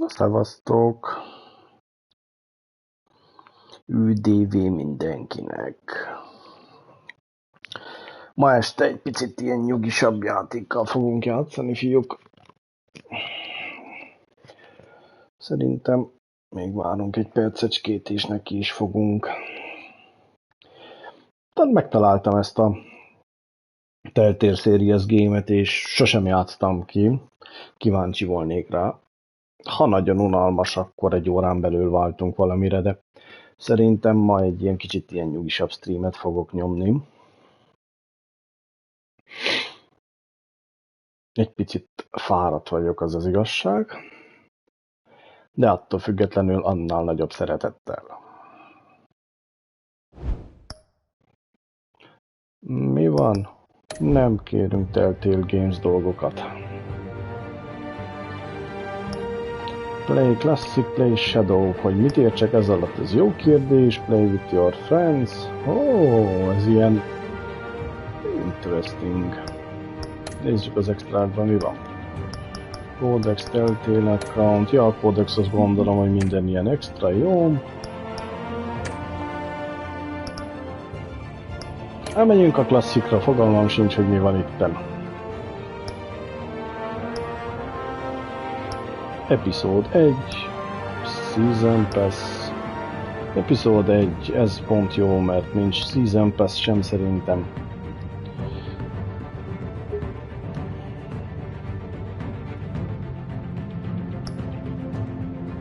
Szevasztok! ÜDV mindenkinek! Ma este egy picit ilyen nyugisabb játékkal fogunk játszani, fiúk. Szerintem még várunk egy percecskét, és neki is fogunk. Tehát megtaláltam ezt a Telltale Game-et, és sosem játsztam ki. Kíváncsi volnék rá. Ha nagyon unalmas, akkor egy órán belül váltunk valamire, de szerintem ma egy ilyen kicsit ilyen nyugisabb streamet fogok nyomni. Egy picit fáradt vagyok, az az igazság, de attól függetlenül annál nagyobb szeretettel. Mi van? Nem kérünk Telltale Games dolgokat. Play Classic, Play Shadow. Hogy mit értsek ez alatt? Ez jó kérdés. Play with your friends. Ez ilyen interesting. Nézzük az extrádban, mi van. Codex, Telltale account. Ja, a Codex, azt gondolom, hogy minden ilyen extra, jó. Elmenjünk a klasszikra, fogalmam sincs, hogy mi van itten. Epizód 1, Season Pass. Epizód 1, ez pont jó, mert nincs Season Pass sem szerintem.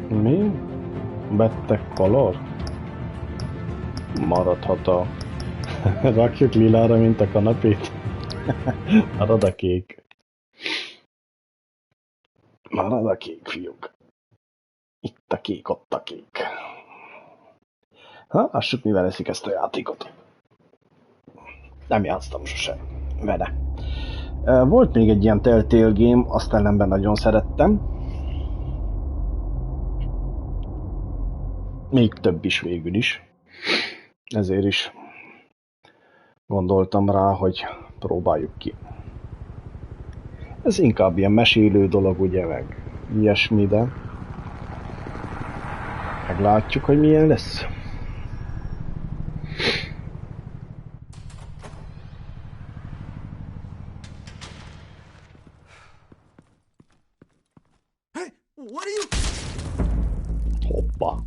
Mi? Bettek color? Maradhat a... Rakjuk lilára, mint a kanapét. Marad a kék. Marad a kék, fiúk. Itt a kék, ott a kék. Lássuk, mivel eszik ezt a játékot. Nem játsztam sosem vele. Volt még egy ilyen Telltale Game, azt ellenben nagyon szerettem. Még több is végül is. Ezért is gondoltam rá, hogy próbáljuk ki. Ez inkább ilyen mesélő dolog, ugye, meg ilyesmi, de meglátjuk, hogy milyen lesz. Hey, what are you? Hoppa.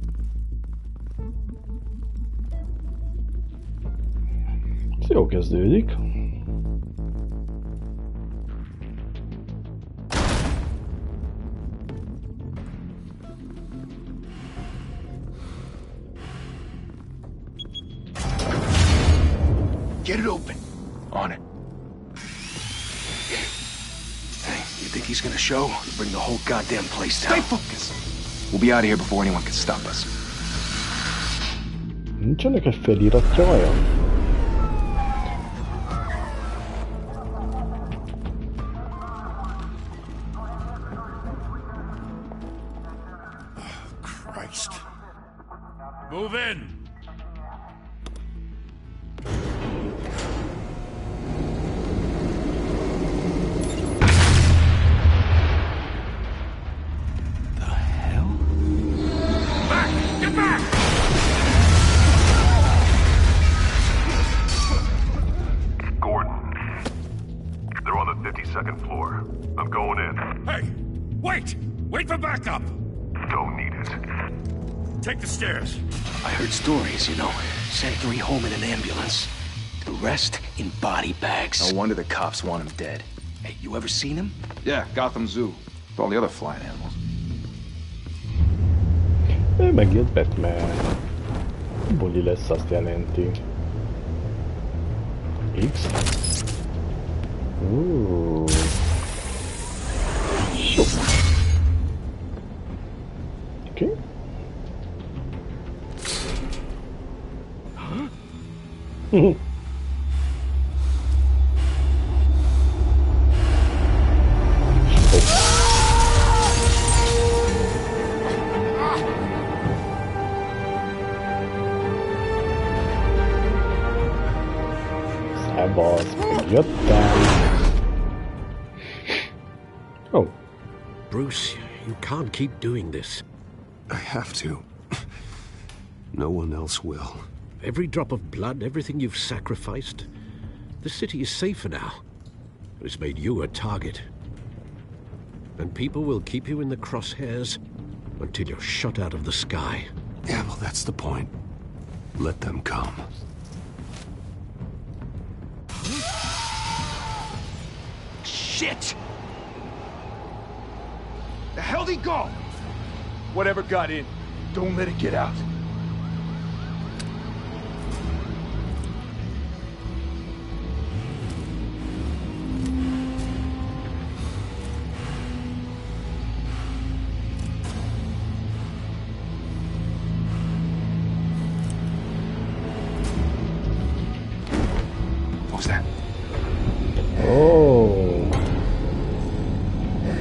Ez jó kezdődik. Get it open. On it. Hey, you think he's gonna show? Bring the whole goddamn place down. Stay focused. We'll be out of here before anyone can stop us. Nincsenek egy feliratja vajon? Christ. Move in. Second floor. I'm going in. Hey! Wait! Wait for backup! Don't need it. Take the stairs. I heard stories, you know. Sent 3 home in an ambulance. The rest in body bags. No wonder the cops want him dead. Hey, you ever seen him? Yeah, Gotham Zoo. With all the other flying animals. Megjött Batman. Buli lesz, azt jelenti. X? Sok. Oké. Szevasz, megjöttem. Oh. Bruce, You can't keep doing this. I have to. No one else will. Every drop of blood, everything you've sacrificed. The city is safer now. It's made you a target. And people will keep you in the crosshairs until you're shot out of the sky. Yeah, well, that's the point. Let them come. Shit! The hell'd he go? Whatever got in, don't let it get out. What was that? Oh.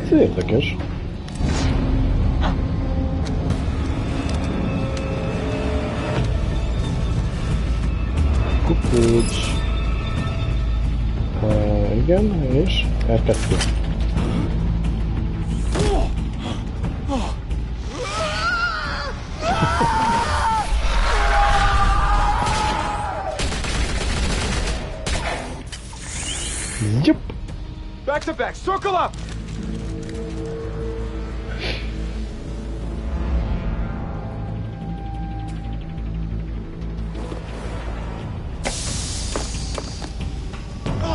Ez érdekes. Kukulcs. Igen, és R2. Yup. Back to back, circle up!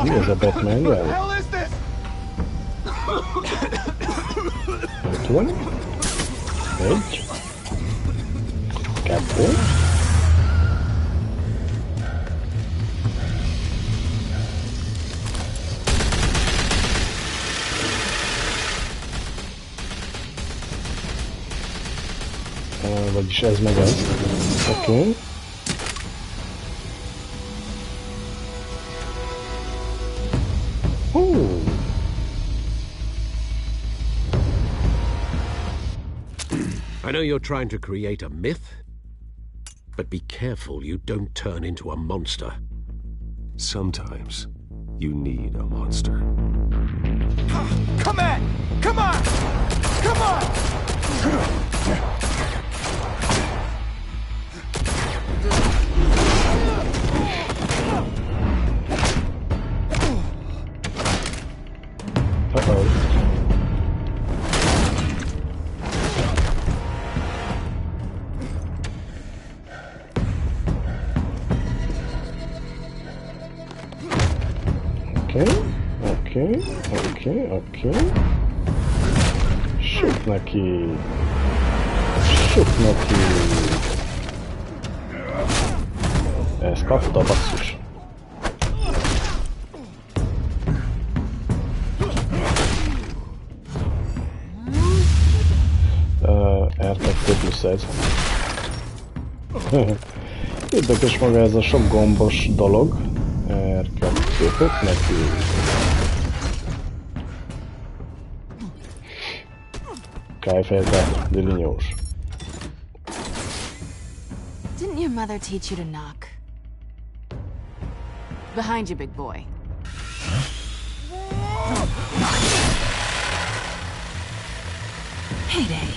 Mi ez a Batman What the jel? hell is this? Ott van. Egy. Kettő. Vagyis ez meg ez. Oké. I know you're trying to create a myth, but be careful you don't turn into a monster. Sometimes you need a monster. Come on! Come on! Come on! Oké. Süt neki. Ezt kapta, basszus. R2 plusz ez. Érdekes maga ez a sok gombos dolog. R2 hopp neki. Kejfelte, dilinyós. Didn't your mother teach you to knock? Behind you, big boy. Heyday.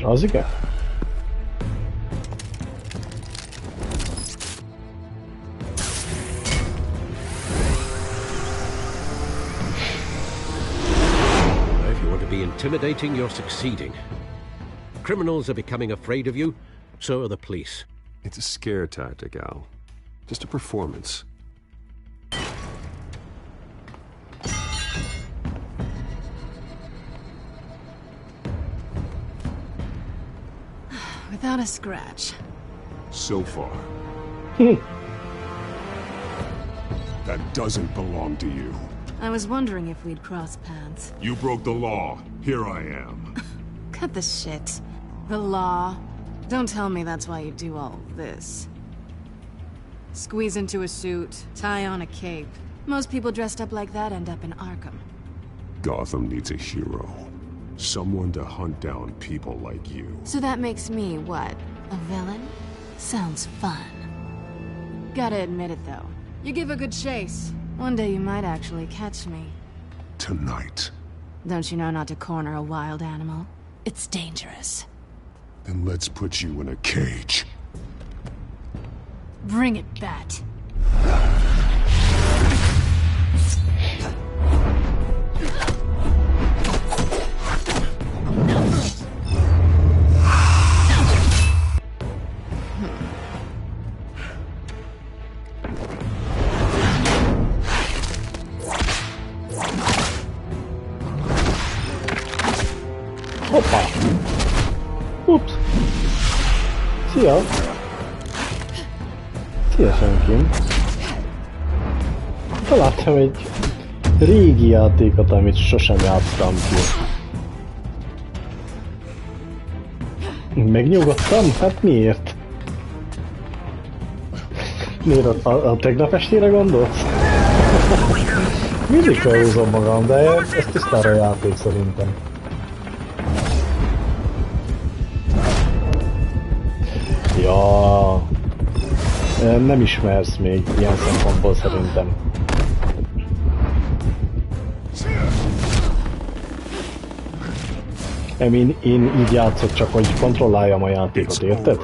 Az igen? If you want to be intimidating, you're succeeding. Criminals are becoming afraid of you, so are the police. It's a scare tactic, Al. Just a performance. Without a scratch. So far. That doesn't belong to you. I was wondering if we'd cross paths. You broke the law. Here I am. Cut the shit. The law. Don't tell me that's why you do all this. Squeeze into a suit, tie on a cape, Most people dressed up like that end up in Arkham. Gotham needs a hero. Someone to hunt down people like you. So that makes me, what, a villain? Sounds fun. Gotta admit it, though. You give a good chase. One day you might actually catch me. Tonight. Don't you know not to corner a wild animal? It's dangerous. Then let's put you in a cage. Bring it, Bat. Hoppá! Ups! Szia! Szia, senkim! Találtam egy régi játékot, amit sosem játsztam ki. Megnyugodtam? Hát miért? Miért a tegnap estére gondolsz? Mindig felhúzom magam, de ez tisztára a játék szerintem. Ja, nem ismersz még ilyen szempontból szerintem. Én így játszok csak, hogy kontrolláljam a játékot, érted?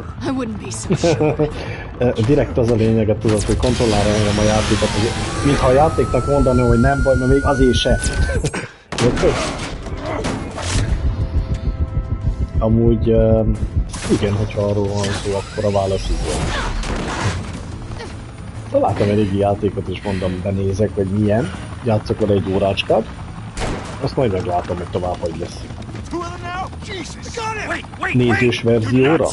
Direkt az a lényeget tudod, hogy kontrolláljam a játékot, hogy mintha a játéknak mondani, hogy nem baj, mert még azért se. Érted? Amúgy igen, hogyha arról van szó, akkor a válasz igen. Találtam egy régi játékot, és mondom, benézek, hogy milyen. Játszok vele egy órácskát. Azt majd meglátom, hogy tovább hogy lesz. Nézős verzióra?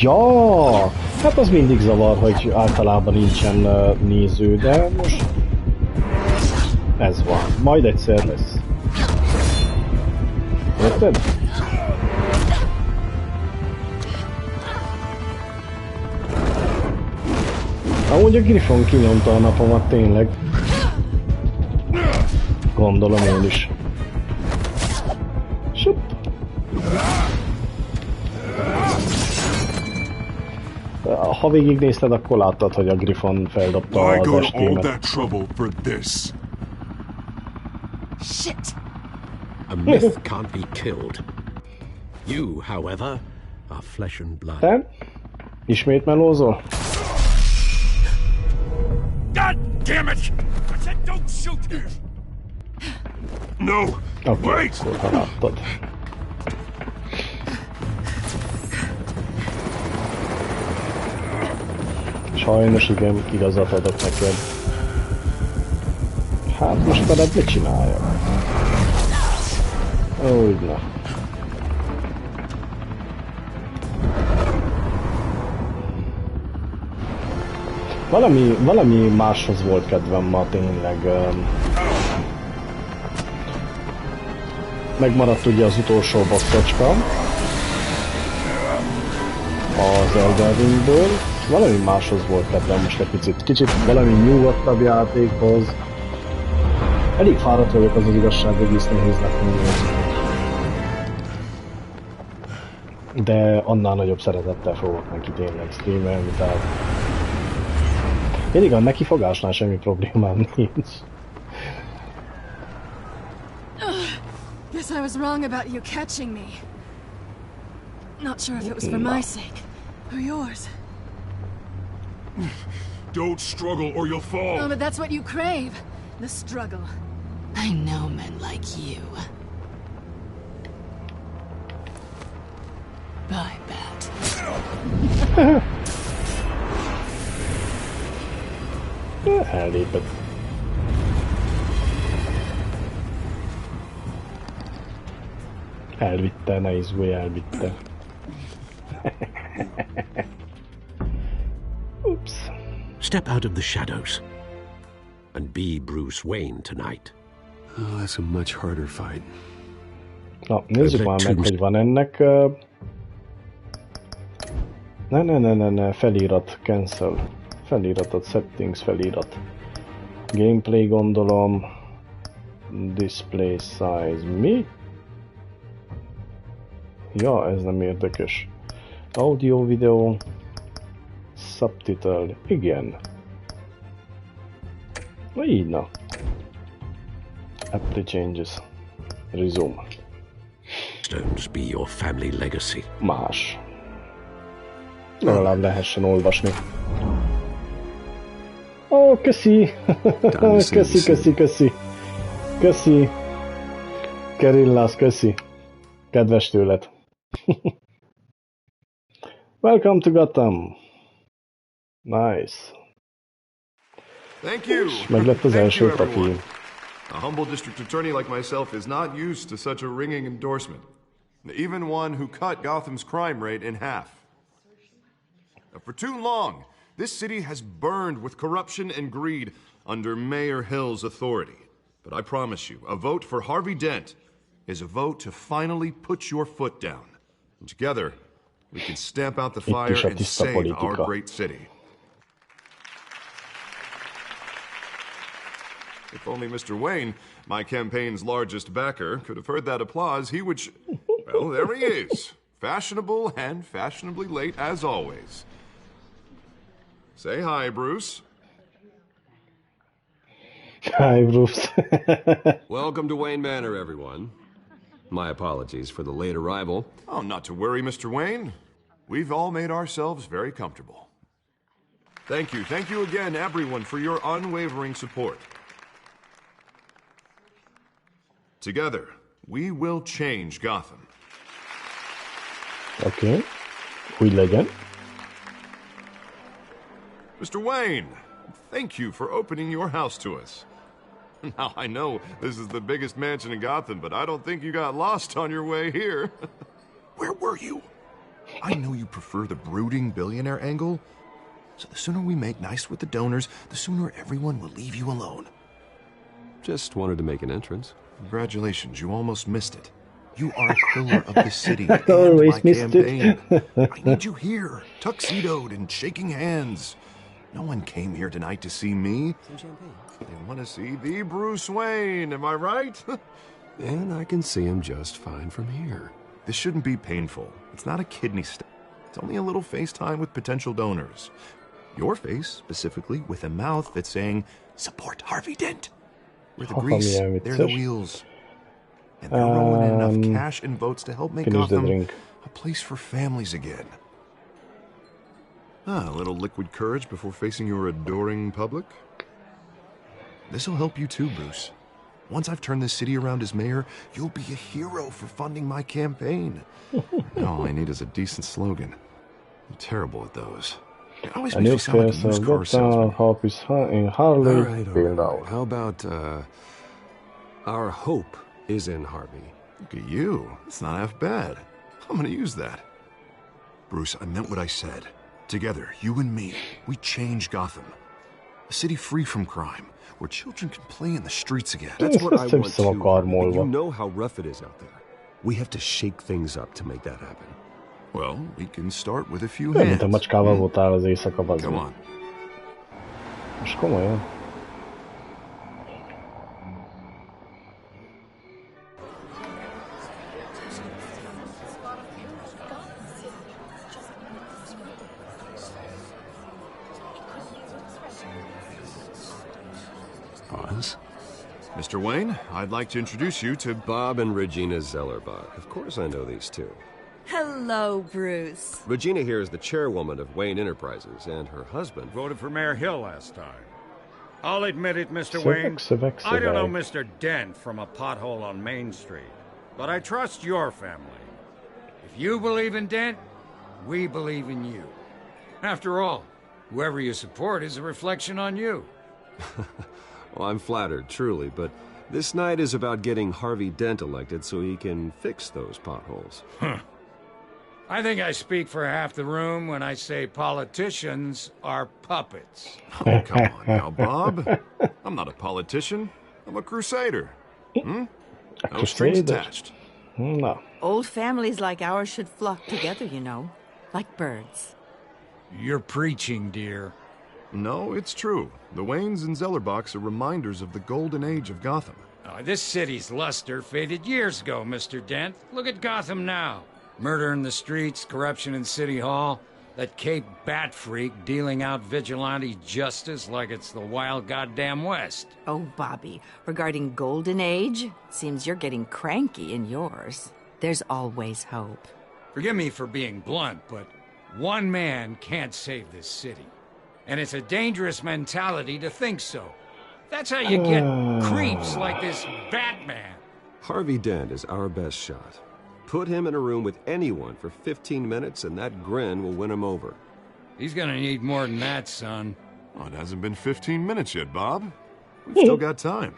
Ja, hát az mindig zavar, hogy általában nincsen néző, de most ez van. Majd egyszer lesz. Érted? Amúgy a Griffon kinyomta a napomat, tényleg. Gondolom én is. Sup. Ha végignézted, akkor láttad, hogy a Griffon feldobta az estémet. Shit! A myth can't be killed. You, however, are flesh and blood. Te? Ismét melózol? God damn it! I said don't shoot! No! Wait! Akkor láttad. Sajnos igen, igazat adok neked. Hát most veled mit csináljak? Úgy na. Valami máshoz volt kedvem ma tényleg. Megmaradt ugye az utolsó bosszocska az Elden Ringből. Valami máshoz volt kedvem most egy kicsit valami nyugodtabb játékhoz. Elég fáradt vagyok, az igazság, egész nehéznek mondani. De annál nagyobb szeretettel fogok neki tényleg streamelni, tehát... Mindig a nekifogásnál semmi problémám nincs. Guess I was wrong about you catching me. Not sure if it was for my sake or yours. Don't struggle or you'll fall. Oh, but that's what you crave. The struggle. I know men like you. Bye, Bat. Ellépett. Elvitte, ne izgulj, elvitte. Oops. Step out of the shadows and be Bruce Wayne tonight. Oh, that's a much harder fight. Na, nézzük már meg, hogy van ennek... Ne, felirat, cancel. Feliratot, settings felirat. Gameplay gondolom. Display size. Mi? Ja, ez nem érdekes. Audio, video. Subtitle. Igen. Na így, na. Apply changes. Resume. Stones be your family legacy. Más. Legalább lehessen olvasni. Ó, köszi! Köszi! Köszi! Kerillász, köszi! Kedves tőled! Welcome to Gotham! Nice! Thank you! Meg lett az első papi. A humble district attorney like myself is not used to such a ringing endorsement. Even one who cut Gotham's crime rate in half. For too long, this city has burned with corruption and greed under Mayor Hill's authority. But I promise you, a vote for Harvey Dent is a vote to finally put your foot down. And together, we can stamp out the fire and save our great city. If only Mr. Wayne, my campaign's largest backer, could have heard that applause, he would... Well, there he is. Fashionable and fashionably late as always. Say hi, Bruce. Hi, Bruce. Welcome to Wayne Manor, everyone. My apologies for the late arrival. Oh, not to worry, Mr. Wayne. We've all made ourselves very comfortable. Thank you again, everyone, for your unwavering support. Together, we will change Gotham. Okay. Úgy legyen. Mr. Wayne, thank you for opening your house to us. Now, I know this is the biggest mansion in Gotham, but I don't think you got lost on your way here. Where were you? I know you prefer the brooding billionaire angle, so the sooner we make nice with the donors, the sooner everyone will leave you alone. Just wanted to make an entrance. Congratulations, you almost missed it. You are a pillar of the city and Always my missed campaign. it. I need you here, tuxedoed and shaking hands. No one came here tonight to see me. They want to see the Bruce Wayne, am I right? And I can see him just fine from here. This shouldn't be painful. It's not a kidney stone. It's only a little FaceTime with potential donors. Your face, specifically, with a mouth that's saying, support Harvey Dent. We're the grease, they're the wheels. And they're rolling in enough cash and votes to help make Gotham a place for families again. A little liquid courage before facing your adoring public. This'll help you too, Bruce. Once I've turned this city around as mayor, you'll be a hero for funding my campaign. All I need is a decent slogan. I'm terrible at those. It always makes me sound like a used car salesman. All right. How about, our hope is in Harvey. Look at you. It's not half bad. I'm gonna use that. Bruce, I meant what I said. Together, you and me, we change Gotham. A city free from crime, where children can play in the streets again. That's what I want too. But you know how rough it is out there. We have to shake things up to make that happen. Well, we can start with a few hands. Mint a macskával voltál az éjszaka, bazd. Come on. Most komolyan? Mr. Wayne, I'd like to introduce you to Bob and Regina Zellerbach. Of course I know these two. Hello, Bruce. Regina here is the chairwoman of Wayne Enterprises, and her husband voted for Mayor Hill last time. I'll admit it, Mr. Wayne. I don't know Mr. Dent from a pothole on Main Street, but I trust your family. If you believe in Dent, we believe in you. After all, whoever you support is a reflection on you. Well, I'm flattered, truly, but this night is about getting Harvey Dent elected so he can fix those potholes. I think I speak for half the room when I say politicians are puppets. Oh, come on now, Bob. I'm not a politician. I'm a crusader. No strings attached. No. Old families like ours should flock together, you know, like birds. You're preaching, dear. No, it's true. The Waynes and Zellerbachs are reminders of the golden age of Gotham. This city's luster faded years ago, Mr. Dent. Look at Gotham now. Murder in the streets, corruption in City Hall, that Cape Bat freak dealing out vigilante justice like it's the wild goddamn West. Oh, Bobby, regarding Golden Age, seems you're getting cranky in yours. There's always hope. Forgive me for being blunt, but one man can't save this city. And it's a dangerous mentality to think so. That's how you get creeps like this Batman. Harvey Dent is our best shot. Put him in a room with anyone for 15 minutes and that grin will win him over. He's gonna need more than that, son. Oh, it hasn't been 15 minutes yet, Bob. We've still got time.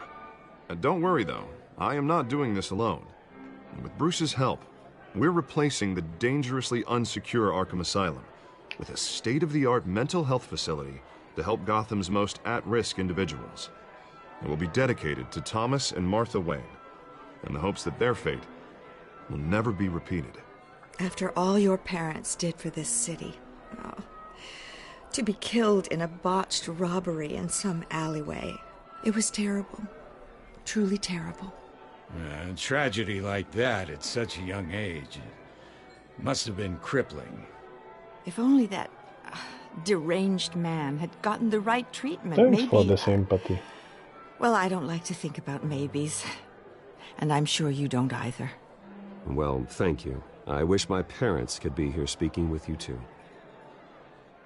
Don't worry, though. I am not doing this alone. And with Bruce's help, we're replacing the dangerously unsecure Arkham Asylum with a state-of-the-art mental health facility to help Gotham's most at-risk individuals. It will be dedicated to Thomas and Martha Wayne, in the hopes that their fate will never be repeated. After all your parents did for this city, to be killed in a botched robbery in some alleyway, it was terrible. Truly terrible. A tragedy like that at such a young age must have been crippling. If only that deranged man had gotten the right treatment, Thanks maybe... for the sympathy. Well, I don't like to think about maybes. And I'm sure you don't either. Well, thank you. I wish my parents could be here speaking with you too.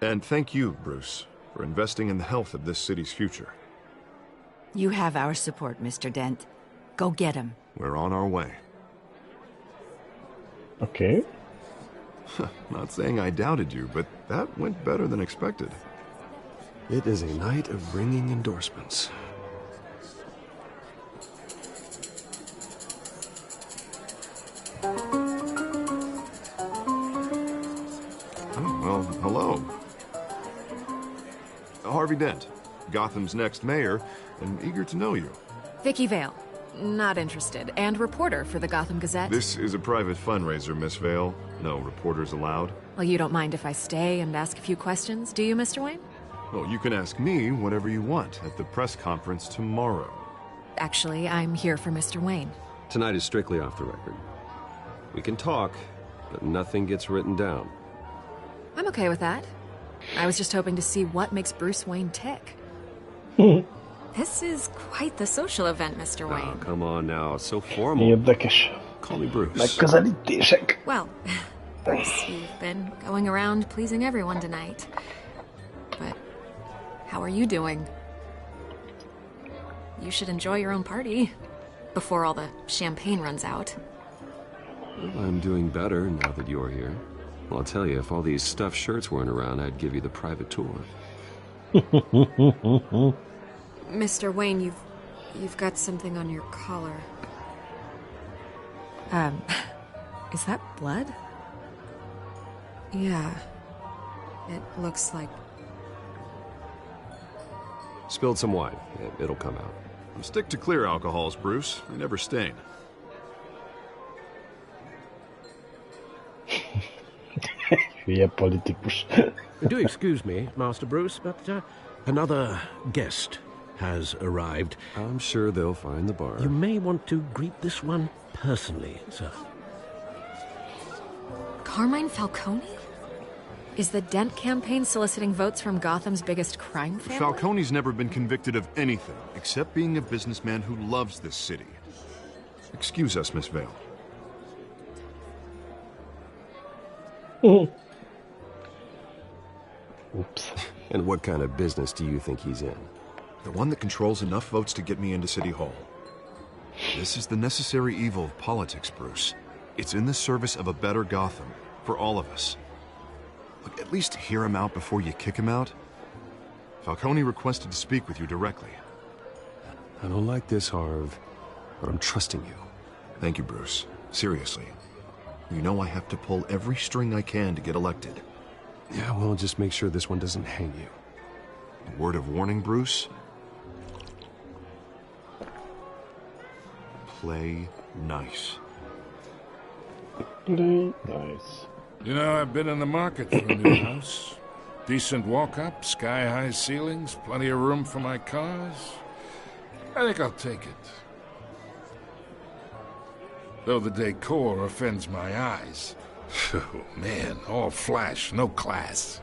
And thank you, Bruce, for investing in the health of this city's future. You have our support, Mr. Dent. Go get him. We're on our way. Okay. Not saying I doubted you, but that went better than expected. It is a night of ringing endorsements. Oh, well, hello. Harvey Dent, Gotham's next mayor, and eager to know you. Vicky Vale. Not interested. And reporter for the Gotham Gazette. This is a private fundraiser, Miss Vale. No reporters allowed. Well, you don't mind if I stay and ask a few questions, do you, Mr. Wayne? Well, you can ask me whatever you want at the press conference tomorrow. Actually, I'm here for Mr. Wayne. Tonight is strictly off the record. We can talk, but nothing gets written down. I'm okay with that. I was just hoping to see what makes Bruce Wayne tick. This is quite the social event, Mr. Wayne. Oh, come on now, so formal. Érdekes. Call me Bruce. Megközelítések. Well, Bruce, you've been going around pleasing everyone tonight. But how are you doing? You should enjoy your own party before all the champagne runs out. Well, I'm doing better now that you're here. Well, I'll tell you, if all these stuffed shirts weren't around, I'd give you the private tour. Mr. Wayne, you've got something on your collar. Is that blood? Yeah. It looks like... Spilled some wine. It'll come out. Stick to clear alcohols, Bruce. They never stain. Hülye politikus. Do excuse me, Master Bruce, but another guest has arrived. I'm sure they'll find the bar. You may want to greet this one personally, sir. Carmine Falcone? Is the Dent campaign soliciting votes from Gotham's biggest crime family? Falcone's never been convicted of anything except being a businessman who loves this city. Excuse us, Miss Vale. Oops. And what kind of business do you think he's in? The one that controls enough votes to get me into City Hall. This is the necessary evil of politics, Bruce. It's in the service of a better Gotham, for all of us. Look, at least hear him out before you kick him out. Falcone requested to speak with you directly. I don't like this, Harv, but I'm trusting you. Thank you, Bruce. Seriously. You know I have to pull every string I can to get elected. Yeah, well, just make sure this one doesn't hang you. A word of warning, Bruce? Play nice. Play nice. You know, I've been in the market for a new house. Decent walk-up, sky-high ceilings, plenty of room for my cars. I think I'll take it. Though the decor offends my eyes. Oh, man, all flash, no class.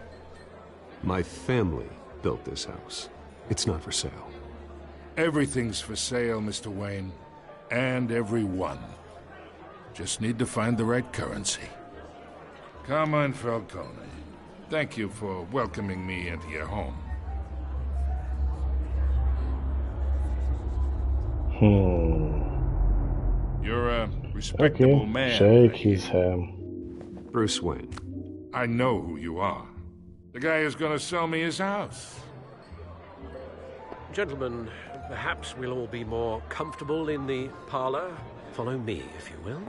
My family built this house. It's not for sale. Everything's for sale, Mr. Wayne. And everyone. Just need to find the right currency. Carmine Falcone, thank you for welcoming me into your home. You're a respectable man. Shake his hand. Bruce Wayne. I know who you are. The guy who's gonna sell me his house. Gentlemen, perhaps we'll all be more comfortable in the parlor. Follow me, if you will.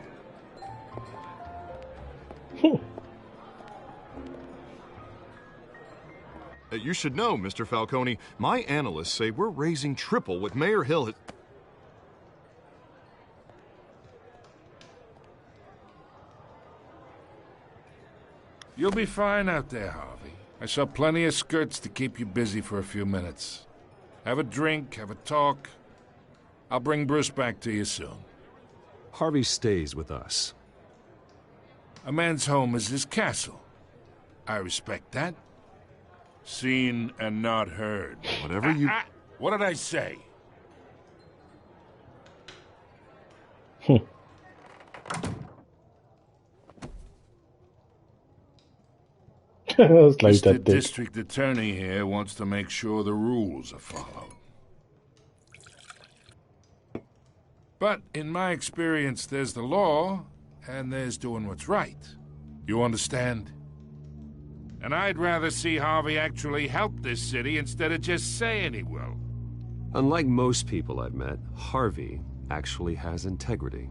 You should know, Mr. Falcone, my analysts say we're raising triple what Mayor Hill has... You'll be fine out there, Harvey. I saw plenty of skirts to keep you busy for a few minutes. Have a drink, have a talk. I'll bring Bruce back to you soon. Harvey stays with us. A man's home is his castle. I respect that. Seen and not heard. Whatever you... What did I say? Mr. District Attorney here wants to make sure the rules are followed. But in my experience, there's the law, and there's doing what's right. You understand? And I'd rather see Harvey actually help this city instead of just saying he will. Unlike most people I've met, Harvey actually has integrity.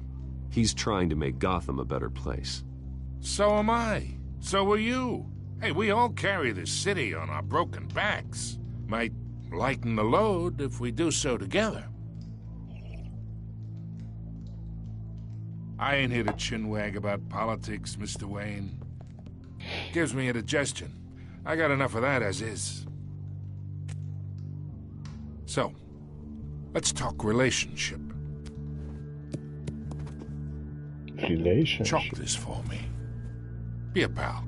He's trying to make Gotham a better place. So am I. So are you. Hey, we all carry this city on our broken backs. Might lighten the load if we do so together. I ain't here to chinwag about politics, Mr. Wayne. Gives me indigestion. I got enough of that as is. So, let's talk relationship. Chalk this for me. Be a pal.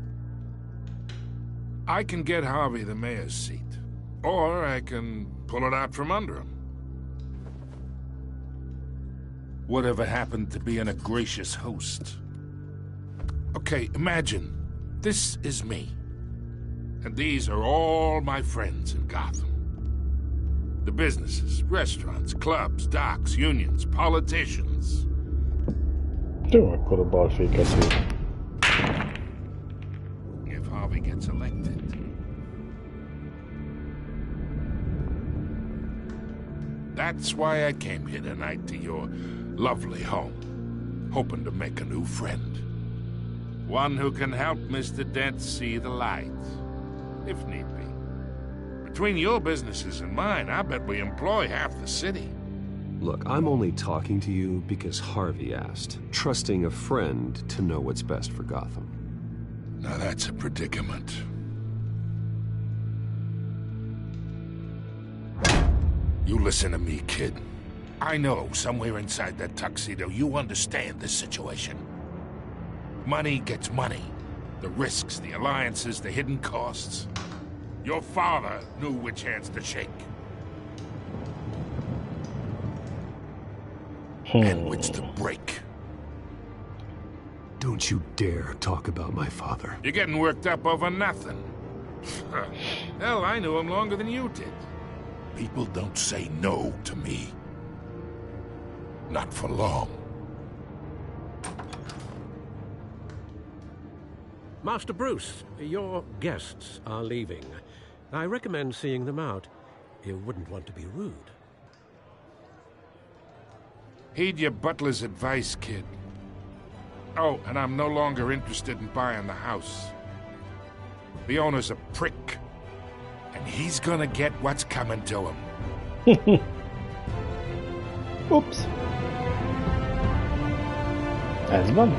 I can get Harvey the mayor's seat, or I can pull it out from under him. Whatever happened to being a gracious host? Okay, imagine this is me, and these are all my friends in Gotham. The businesses, restaurants, clubs, docks, unions, politicians. Jó, akkor a balféket hív. If Harvey gets elected. That's why I came here tonight to your lovely home, hoping to make a new friend. One who can help Mr. Dent see the light, if need be. Between your businesses and mine, I bet we employ half the city. Look, I'm only talking to you because Harvey asked, trusting a friend to know what's best for Gotham. Now that's a predicament. You listen to me, kid. I know somewhere inside that tuxedo you understand this situation. Money gets money. The risks, the alliances, the hidden costs. Your father knew which hands to shake. And which to break. Don't you dare talk about my father. You're getting worked up over nothing. Hell, I knew him longer than you did. People don't say no to me. Not for long. Master Bruce, your guests are leaving. I recommend seeing them out. You wouldn't want to be rude. Heed your butler's advice, kid. Oh, and I'm no longer interested in buying the house. The owner's a prick. And he's gonna get what's coming to him. Oops. Ez van.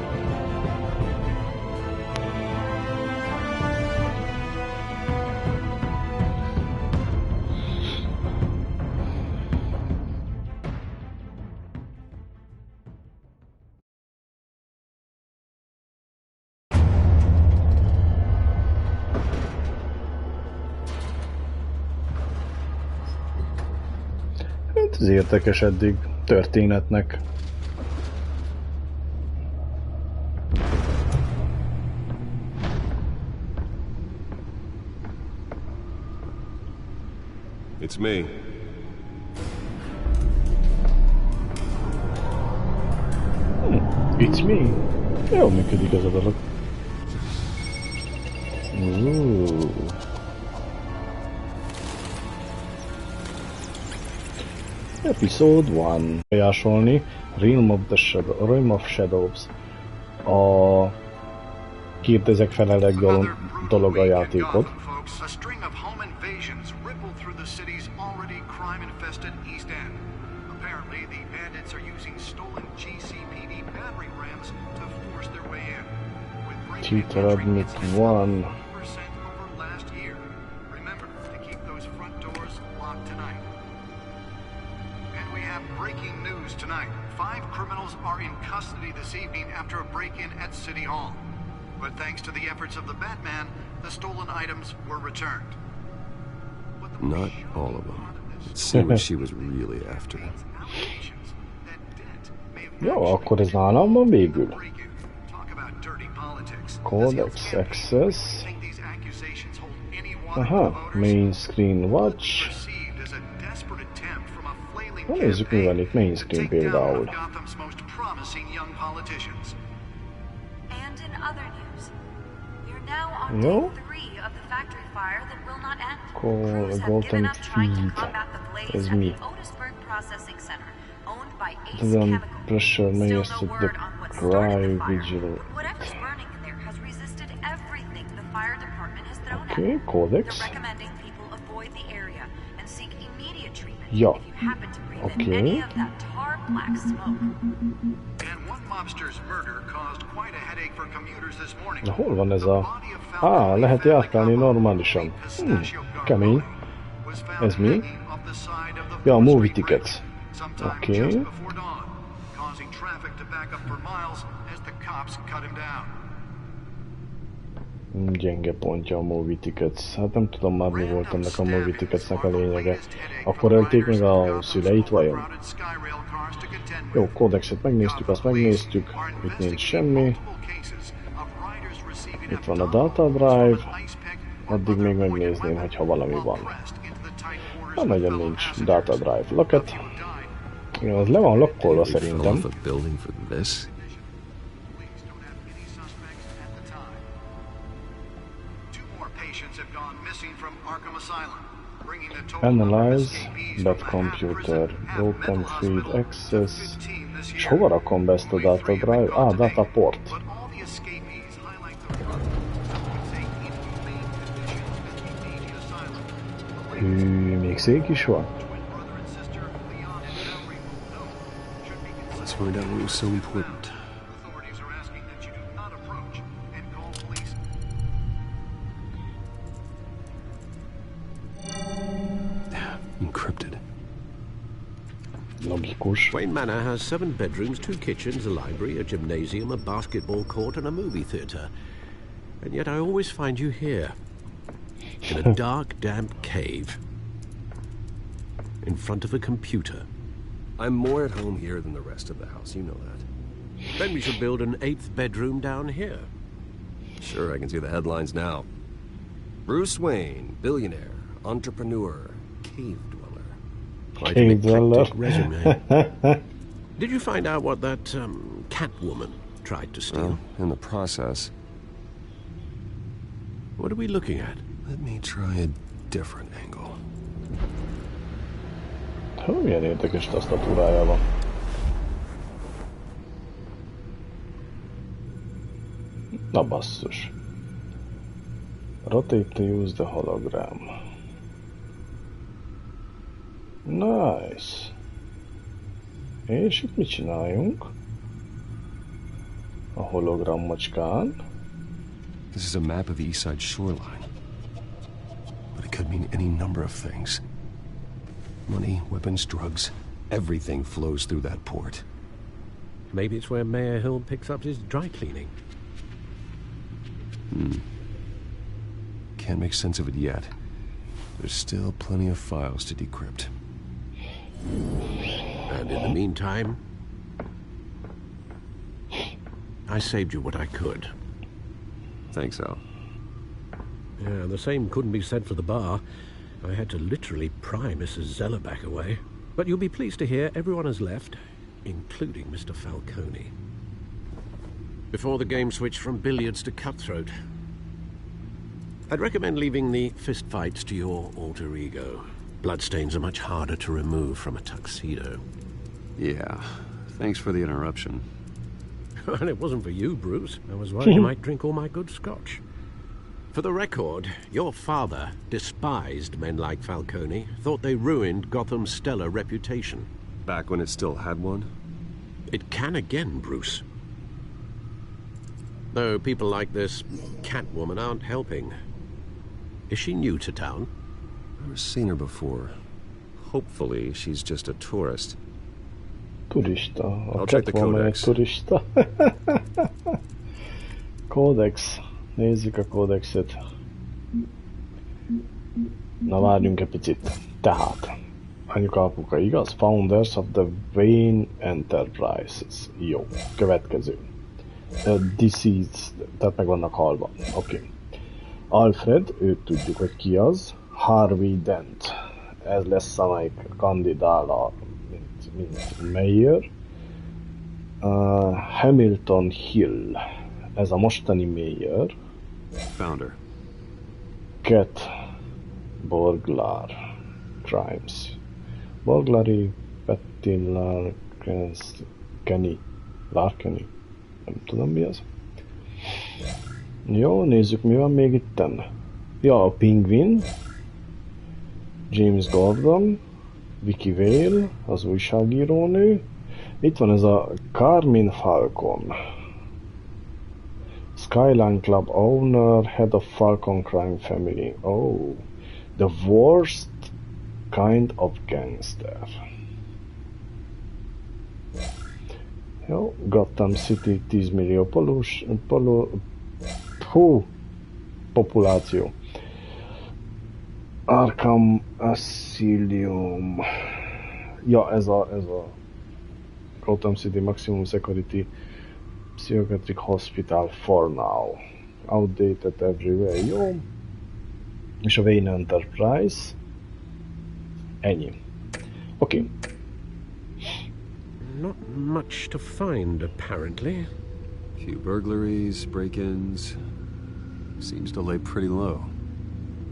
Ez érdekes eddig történetnek. It's me. It's me. Jól működik ez a dolog. Episode 1. Bejásolni Realm of Shadows. A kérdezek felelek dolog a játékot. A string of home invasions rippled through the city's already crime-infested East End. Apparently, the bandits are using stolen GCPD battering rams to force their way in. Tutor Admit 1. Over last year. Remember to keep those front doors locked tonight. And we have breaking news tonight. 5 criminals are in custody this evening after a break-in at City Hall. But thanks to the efforts of the Batman, the stolen items were returned. Not all of them. Let's see what she was really after. Jó, akkor ez nálam van végül. Codex Access. Aha, Main Screen Watch. Na nézzük, mi van itt Main Screen például. Jó. Golden Feed. Ez mi? Then pressure mastered the cry vigil. Okay, Codex. Ja. Okay. Na, hol van ez a... lehet járkálni normálisan. Kemény. Ez mi? Ja, a movie tickets. Oké. Gyenge pontja a movie tickets. Hát nem tudom már mi volt ennek a movie ticketsnek a lényege. Akkor ölték meg a szüleit vajon? Jó, kódexet megnéztük, azt megnéztük. Itt nincs semmi. Itt van a data drive. Addig még megnézném, hogyha valami van. Nem nagyon nincs data drive locket. Az le van lokkolva szerintem. Analyze, bad computer, broken feed access. És hova rakom be ezt a data drive? Data port. Még szék is van? Let's find out what was so important. Encrypted. Logikus. Wayne Manor has 7 bedrooms, 2 kitchens, a library, a gymnasium, a basketball court, and a movie theater. And yet I always find you here. In a dark, damp cave. In front of a computer. I'm more at home here than the rest of the house, you know that. Then we should build an 8th bedroom down here. Sure, I can see the headlines now. Bruce Wayne, billionaire, entrepreneur, cave dweller. Quite an eclectic resume. Did you find out what that Catwoman tried to steal? Well, in the process. What are we looking at? Let me try a different angle. Milyen érdekes tasztatúrája van. Na basszus. Rotate to use the hologram. Nice. És itt mit csináljunk? A hologram macskán. This is a map of the east side shoreline. But it could mean any number of things. Money, weapons, drugs, everything flows through that port. Maybe it's where Mayor Hill picks up his dry cleaning. Can't make sense of it yet. There's still plenty of files to decrypt. And in the meantime, I saved you what I could. Thanks, Al. Yeah, the same couldn't be said for the bar. I had to literally pry Mrs. Zeller back away. But you'll be pleased to hear everyone has left, including Mr. Falcone. Before the game switched from billiards to cutthroat. I'd recommend leaving the fistfights to your alter ego. Bloodstains are much harder to remove from a tuxedo. Yeah, thanks for the interruption. And it wasn't for you, Bruce. I was worried you might drink all my good scotch. For the record, your father despised men like Falcone, thought they ruined Gotham's stellar reputation. Back when it still had one? It can again, Bruce. Though people like this Catwoman aren't helping. Is she new to town? I've never seen her before. Hopefully, she's just a tourist. Turista. I'll check the codex. Turista. Kódex. Nézzük a kódexet. Na, várjunk egy picit. Tehát, anyuka, apuka, igaz? Founders of the Wayne Enterprises. Jó, következő. Deceased, tehát meg vannak halva. Oké. Alfred, őt tudjuk, hogy ki az. Harvey Dent. Ez lesz, amelyik kandidál a mint mayor. Hamilton Hill. Ez a mostani mayor. Founder. Cat Burglar Crimes. Burglary, Petty Larkeny. Larkeny. Nem tudom mi az. Jó, nézzük mi van még itten. Ja, a Penguin. James Gordon. Vicky Vale, az újságírónő. Itt van ez a Carmine Falcon. Skyline Club owner, head of Falcon crime family. Oh, the worst kind of gangster. Jó, Gotham City 10 millió populáció. Arkham Asylum. Ja, ez a Gotham City Maximum Security Psychiatric Hospital for now. Outdated everywhere. Jó. És a Wayne Enterprise. Ennyi. Okay. Not much to find, apparently. Few burglaries, break-ins. Seems to lay pretty low.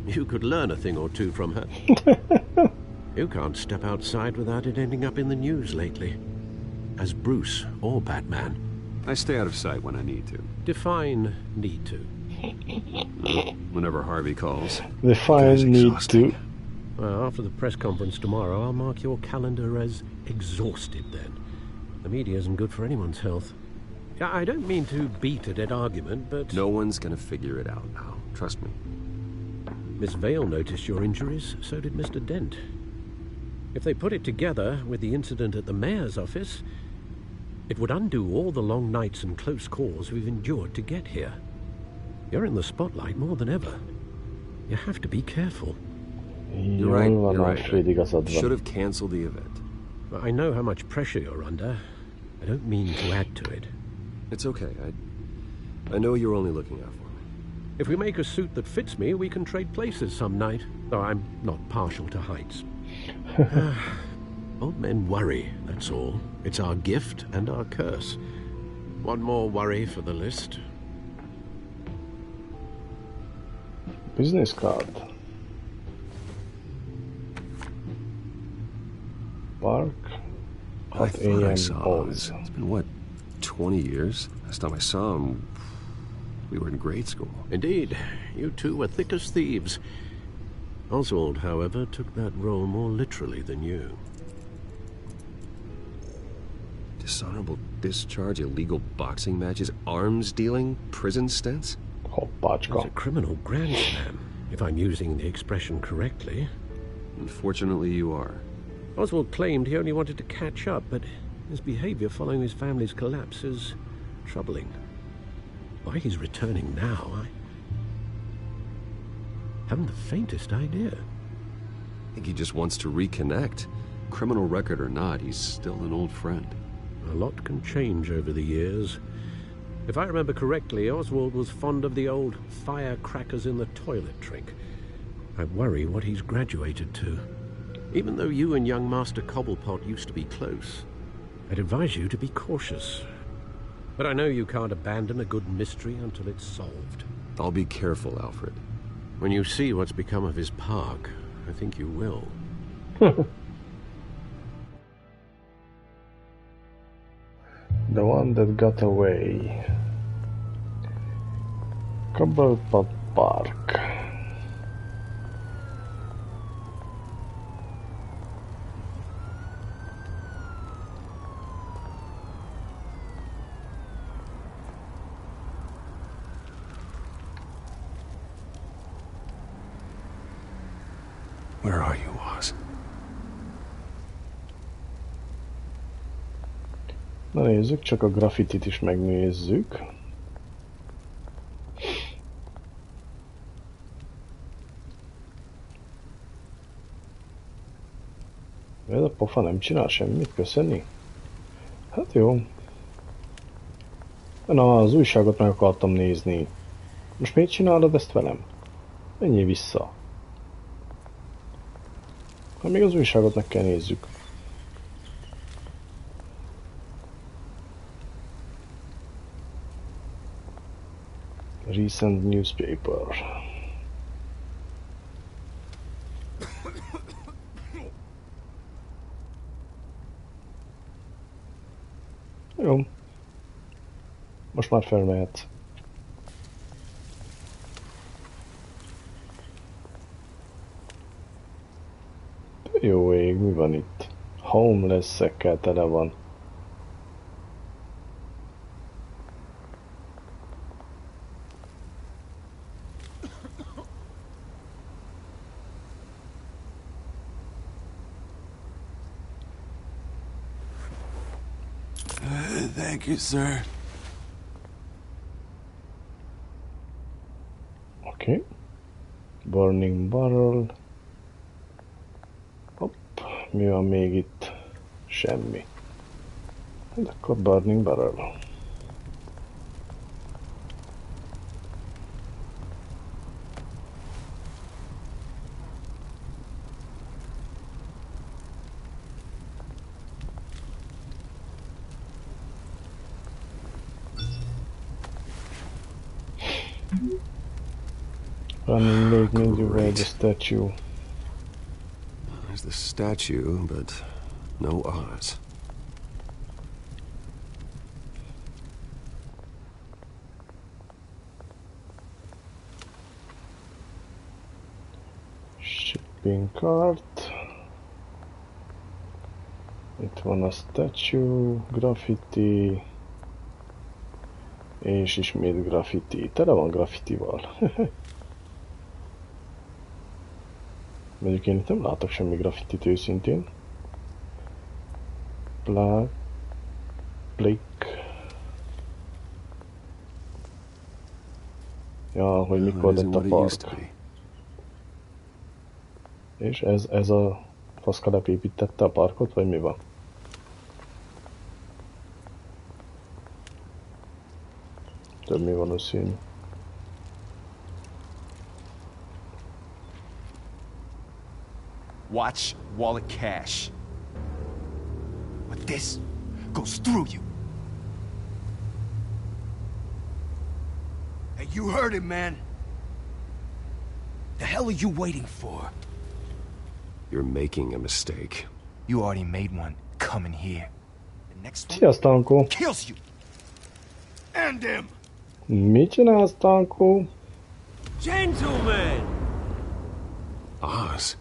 You could learn a thing or two from her. You can't step outside without it ending up in the news lately. As Bruce or Batman. I stay out of sight when I need to. Define need to. Whenever Harvey calls. Define need to. Well, after the press conference tomorrow, I'll mark your calendar as exhausted then. The media isn't good for anyone's health. I don't mean to beat a dead argument, but... No one's gonna figure it out now. Trust me. Miss Vale noticed your injuries, so did Mr. Dent. If they put it together with the incident at the mayor's office, it would undo all the long nights and close calls we've endured to get here. You're in the spotlight more than ever. You have to be careful. You're right. Should have canceled the event. I know how much pressure you're under. I don't mean to add to it. It's okay. I know you're only looking out for me. If we make a suit that fits me, we can trade places some night. Though I'm not partial to heights. Old men worry, that's all. It's our gift and our curse. One more worry for the list. Business card. Park. I thought I saw him. It's been, what, 20 years? Last time I saw him, we were in grade school. Indeed. You two were thick as thieves. Oswald, however, took that role more literally than you. Dishonorable discharge, illegal boxing matches, arms dealing, prison stints? It's a criminal grand slam, if I'm using the expression correctly. Unfortunately, you are. Oswald claimed he only wanted to catch up, but his behavior following his family's collapse is troubling. Why he's returning now, I haven't the faintest idea. I think he just wants to reconnect. criminal record or not, he's still an old friend. A lot can change over the years. If I remember correctly, Oswald was fond of the old firecrackers in the toilet trick. I worry what he's graduated to. Even though you and young Master Cobblepot used to be close, I'd advise you to be cautious. But I know you can't abandon a good mystery until it's solved. I'll be careful, Alfred. When you see what's become of his park, I think you will. The one that got away. Cobblepot Park. Where are you, Oz? Na nézzük, csak a graffitit is megnézzük. Ez a pofa nem csinál semmit, köszönni? Hát jó. Na, az újságot meg akartam nézni. Most miért csinálod ezt velem? Menjél vissza. Hát még az újságot meg kell nézzük. Recent newspaper. Jó. Most már felmehetsz. Jó ég, mi van itt? Homeless-ekkel tele van. Thank you, sir. Okay. Burning barrel. Hopp, mi van még itt? Semmi. Hát akkor burning barrel. Running late means you read the statue. There's the statue, but no Oz. Shipping cart. Itt van a statue, graffiti. És ismét graffiti. Tele van graffitival. Mondjuk én itt nem látok semmi graffitit őszintén. Blake. Ja, hogy mikor lett a park. És ez a faszkalep építette a parkot, vagy mi van? Több mi van a szín. Watch wallet cash. But this goes through you. Hey, you heard him, man. The hell are you waiting for? You're making a mistake. You already made one coming here. The next one Sziasztok, Tankó. kills you. And him. Mit csinálsz, Tankó? Gentlemen! Oz.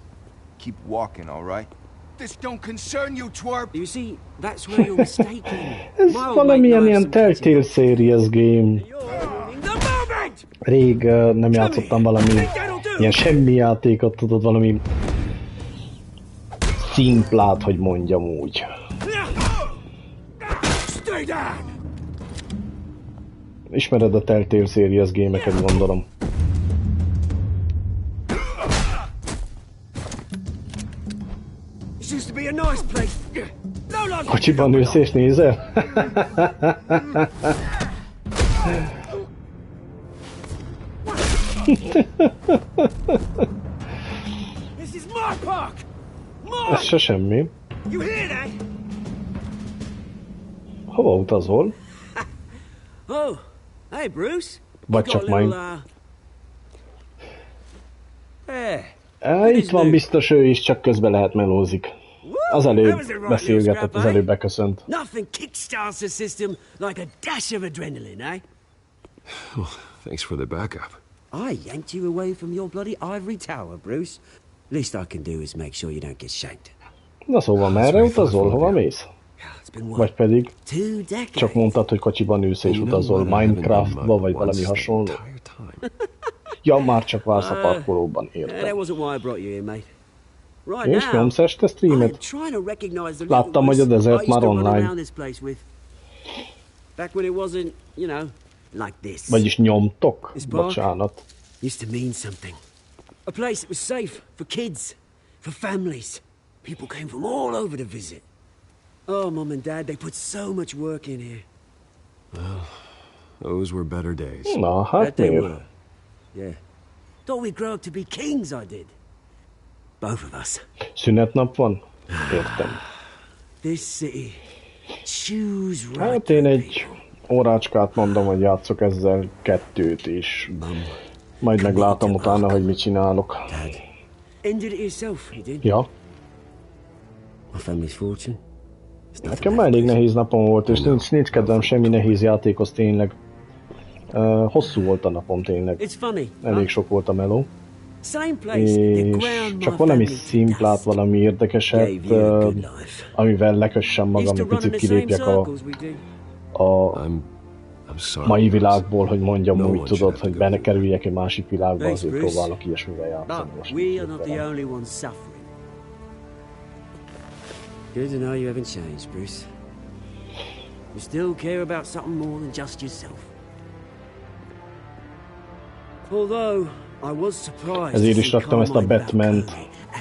Keep walking, all right? This don't concern you, twerp. You see, that's where you're mistaken. Ez valamilyen ilyen Telltale Series game. Rég nem játszottam valami ilyen semmi játékot, tudod, valami szimplát, hogy mondjam úgy. Ismered a Telltale Series gémeket, gondolom. used to be a nice place. No life. Kocsiban ülsz és nézel? This is my park. Ez se semmi. You hear that? Hova utazol? Oh, hey Bruce. Vagy csak majd. Hey. Itt van biztos ő is, csak közben lehet melózik. Az előbb beszélgetett, az előbb beköszönt. Nothing kickstarts the system like a dash of adrenaline, eh? Well, thanks for the backup. I yanked you away from your bloody ivory tower, Bruce. Least I can do is make sure you don't get shanked. Na szóval merre utazol, hova mész? Vagy pedig csak mondtad, hogy kocsiban ülsz és utazol Minecraftba, vagy valami hasonló? Ja, már csak vársz a parkolóban, értem. És nyomsz este streamet? Láttam, hogy a Desert már online. Vagyis nyomtok? Bocsánat. Used to mean something. A place that was safe for kids, for families. People came from all over to visit. Oh, Mom and Dad, they put so much work in here. Well, those were better days. Na, hát miért? Yeah. Thought we'd grow up to be kings, I did. Both of us. Szünetnap van? Értem. This city chews right. Hát én egy órácskát mondom, hogy játszok ezzel 2 is. Majd meglátom utána, hogy mit csinálok. Ended it yourself, you did? Ja. My family's fortune. Nekem már elég nehéz napom volt, és nincs kedvem semmi nehéz játékhoz tényleg. Hosszú volt a napom tényleg. Elég sok volt a meló. És csak valami szimplát, valami érdekeset, amivel lekössem magam, egy picit kilépjek a mai világból, hogy mondjam úgy, tudod, hogy benne kerüljek egy másik világba, azért próbálok ilyesmivel játszani most. Good to know you haven't changed, Bruce. You still care about something more than just yourself. Although I was surprised. Ezért is raktam ezt a Batman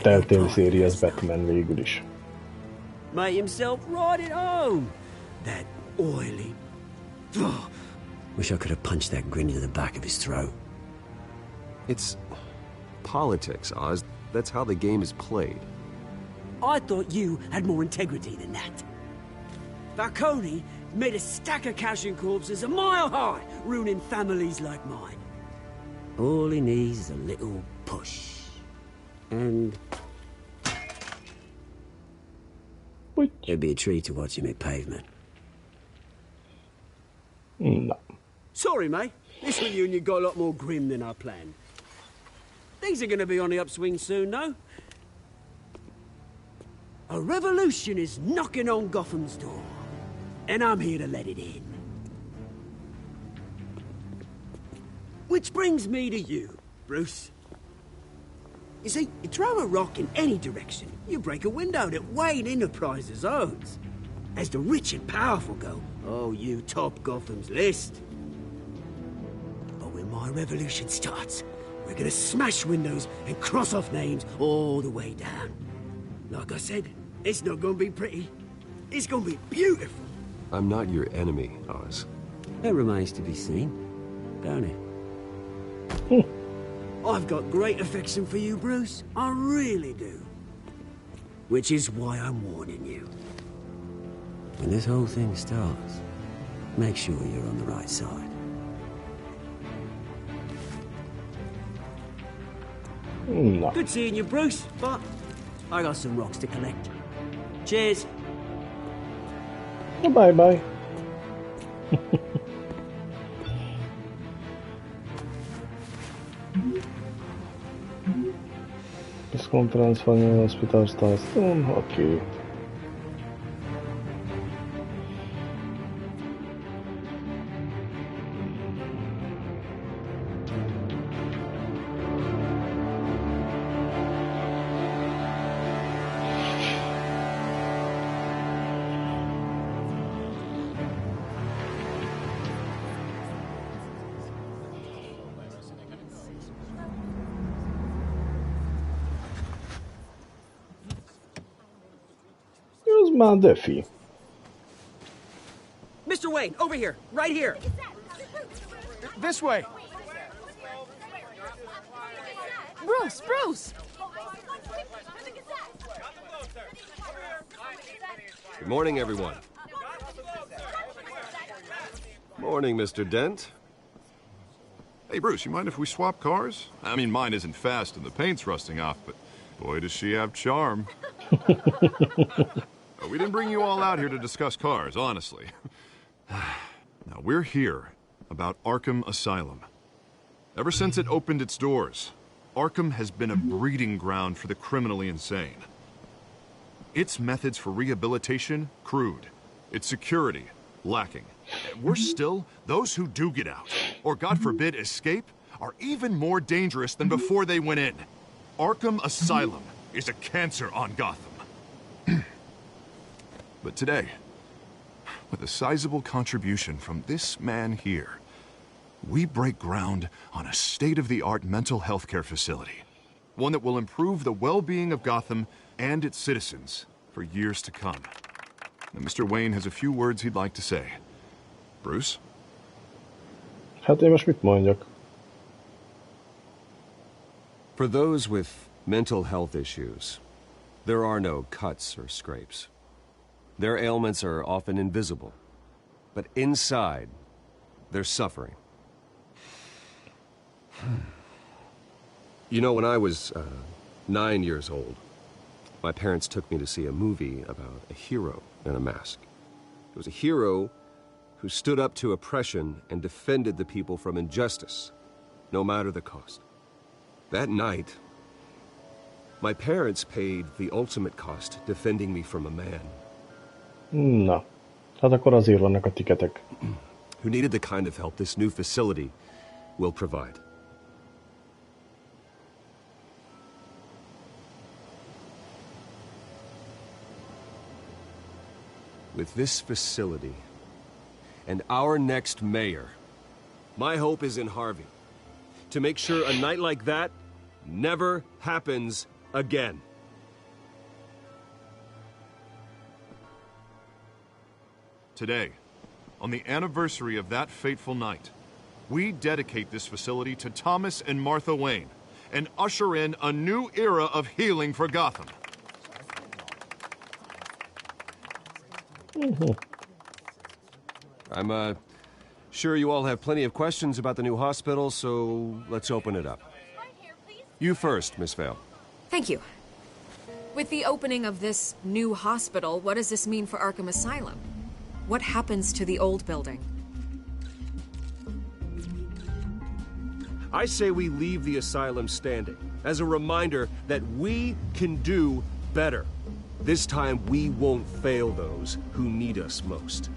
Telltale Series Batman végül is. Made himself right at home. That oily. Wish I could have punched that grin into the back of his throat. It's politics, Oz. That's how the game is played. I thought you had more integrity than that. Falcone made a stack of cash and corpses a mile high, ruining families like mine. All he needs is a little push. And it'd be a treat to watch him hit pavement. No. Sorry, mate. This reunion got a lot more grim than I planned. Things are gonna be on the upswing soon, no? A revolution is knocking on Gotham's door, and I'm here to let it in. Which brings me to you, Bruce. You see, you throw a rock in any direction, you break a window that Wayne Enterprises owns. As the rich and powerful go, oh, you top Gotham's list. But when my revolution starts, we're gonna smash windows and cross off names all the way down. Like I said, it's not gonna be pretty. It's gonna be beautiful. I'm not your enemy, Oz. That remains to be seen, don't it? I've got great affection for you, Bruce. I really do. Which is why I'm warning you. When this whole thing starts, make sure you're on the right side. No. Good seeing you, Bruce, but I got some rocks to collect. Cheers. Bye-bye. Discount transfer in hospital stars. Okay. már Duffy. Mr. Wayne, over here, right here. This way. Bruce! Good morning, everyone. Morning, Mr. Dent. Hey, Bruce, you mind if we swap cars? I mean, mine isn't fast and the paint's rusting off, but boy, does she have charm. We didn't bring you all out here to discuss cars, honestly. Now, we're here about Arkham Asylum. Ever since it opened its doors, Arkham has been a breeding ground for the criminally insane. Its methods for rehabilitation, crude. Its security, lacking. And worse still, those who do get out, or God forbid escape, are even more dangerous than before they went in. Arkham Asylum is a cancer on Gotham. But today, with a sizable contribution from this man here, we break ground on a state-of-the-art mental health care facility. One that will improve the well-being of Gotham and its citizens for years to come. Now, Mr. Wayne has a few words he'd like to say. Bruce? Hát én most mit mondjak? For those with mental health issues, there are no cuts or scrapes. Their ailments are often invisible, but inside, they're suffering. You know, when I was 9 years old, my parents took me to see a movie about a hero in a mask. It was a hero who stood up to oppression and defended the people from injustice, no matter the cost. That night, my parents paid the ultimate cost defending me from a man. Na, hát akkor azért vannak a tiketek. Who needed the kind of help this new facility will provide. With this facility and our next mayor, my hope is in Harvey. To make sure a night like that never happens again. Today, on the anniversary of that fateful night, we dedicate this facility to Thomas and Martha Wayne and usher in a new era of healing for Gotham. I'm sure you all have plenty of questions about the new hospital, so let's open it up. You first, Miss Vale. Thank you. With the opening of this new hospital, what does this mean for Arkham Asylum? What happens to the old building? I say we leave the asylum standing as a reminder that we can do better. This time we won't fail those who need us most.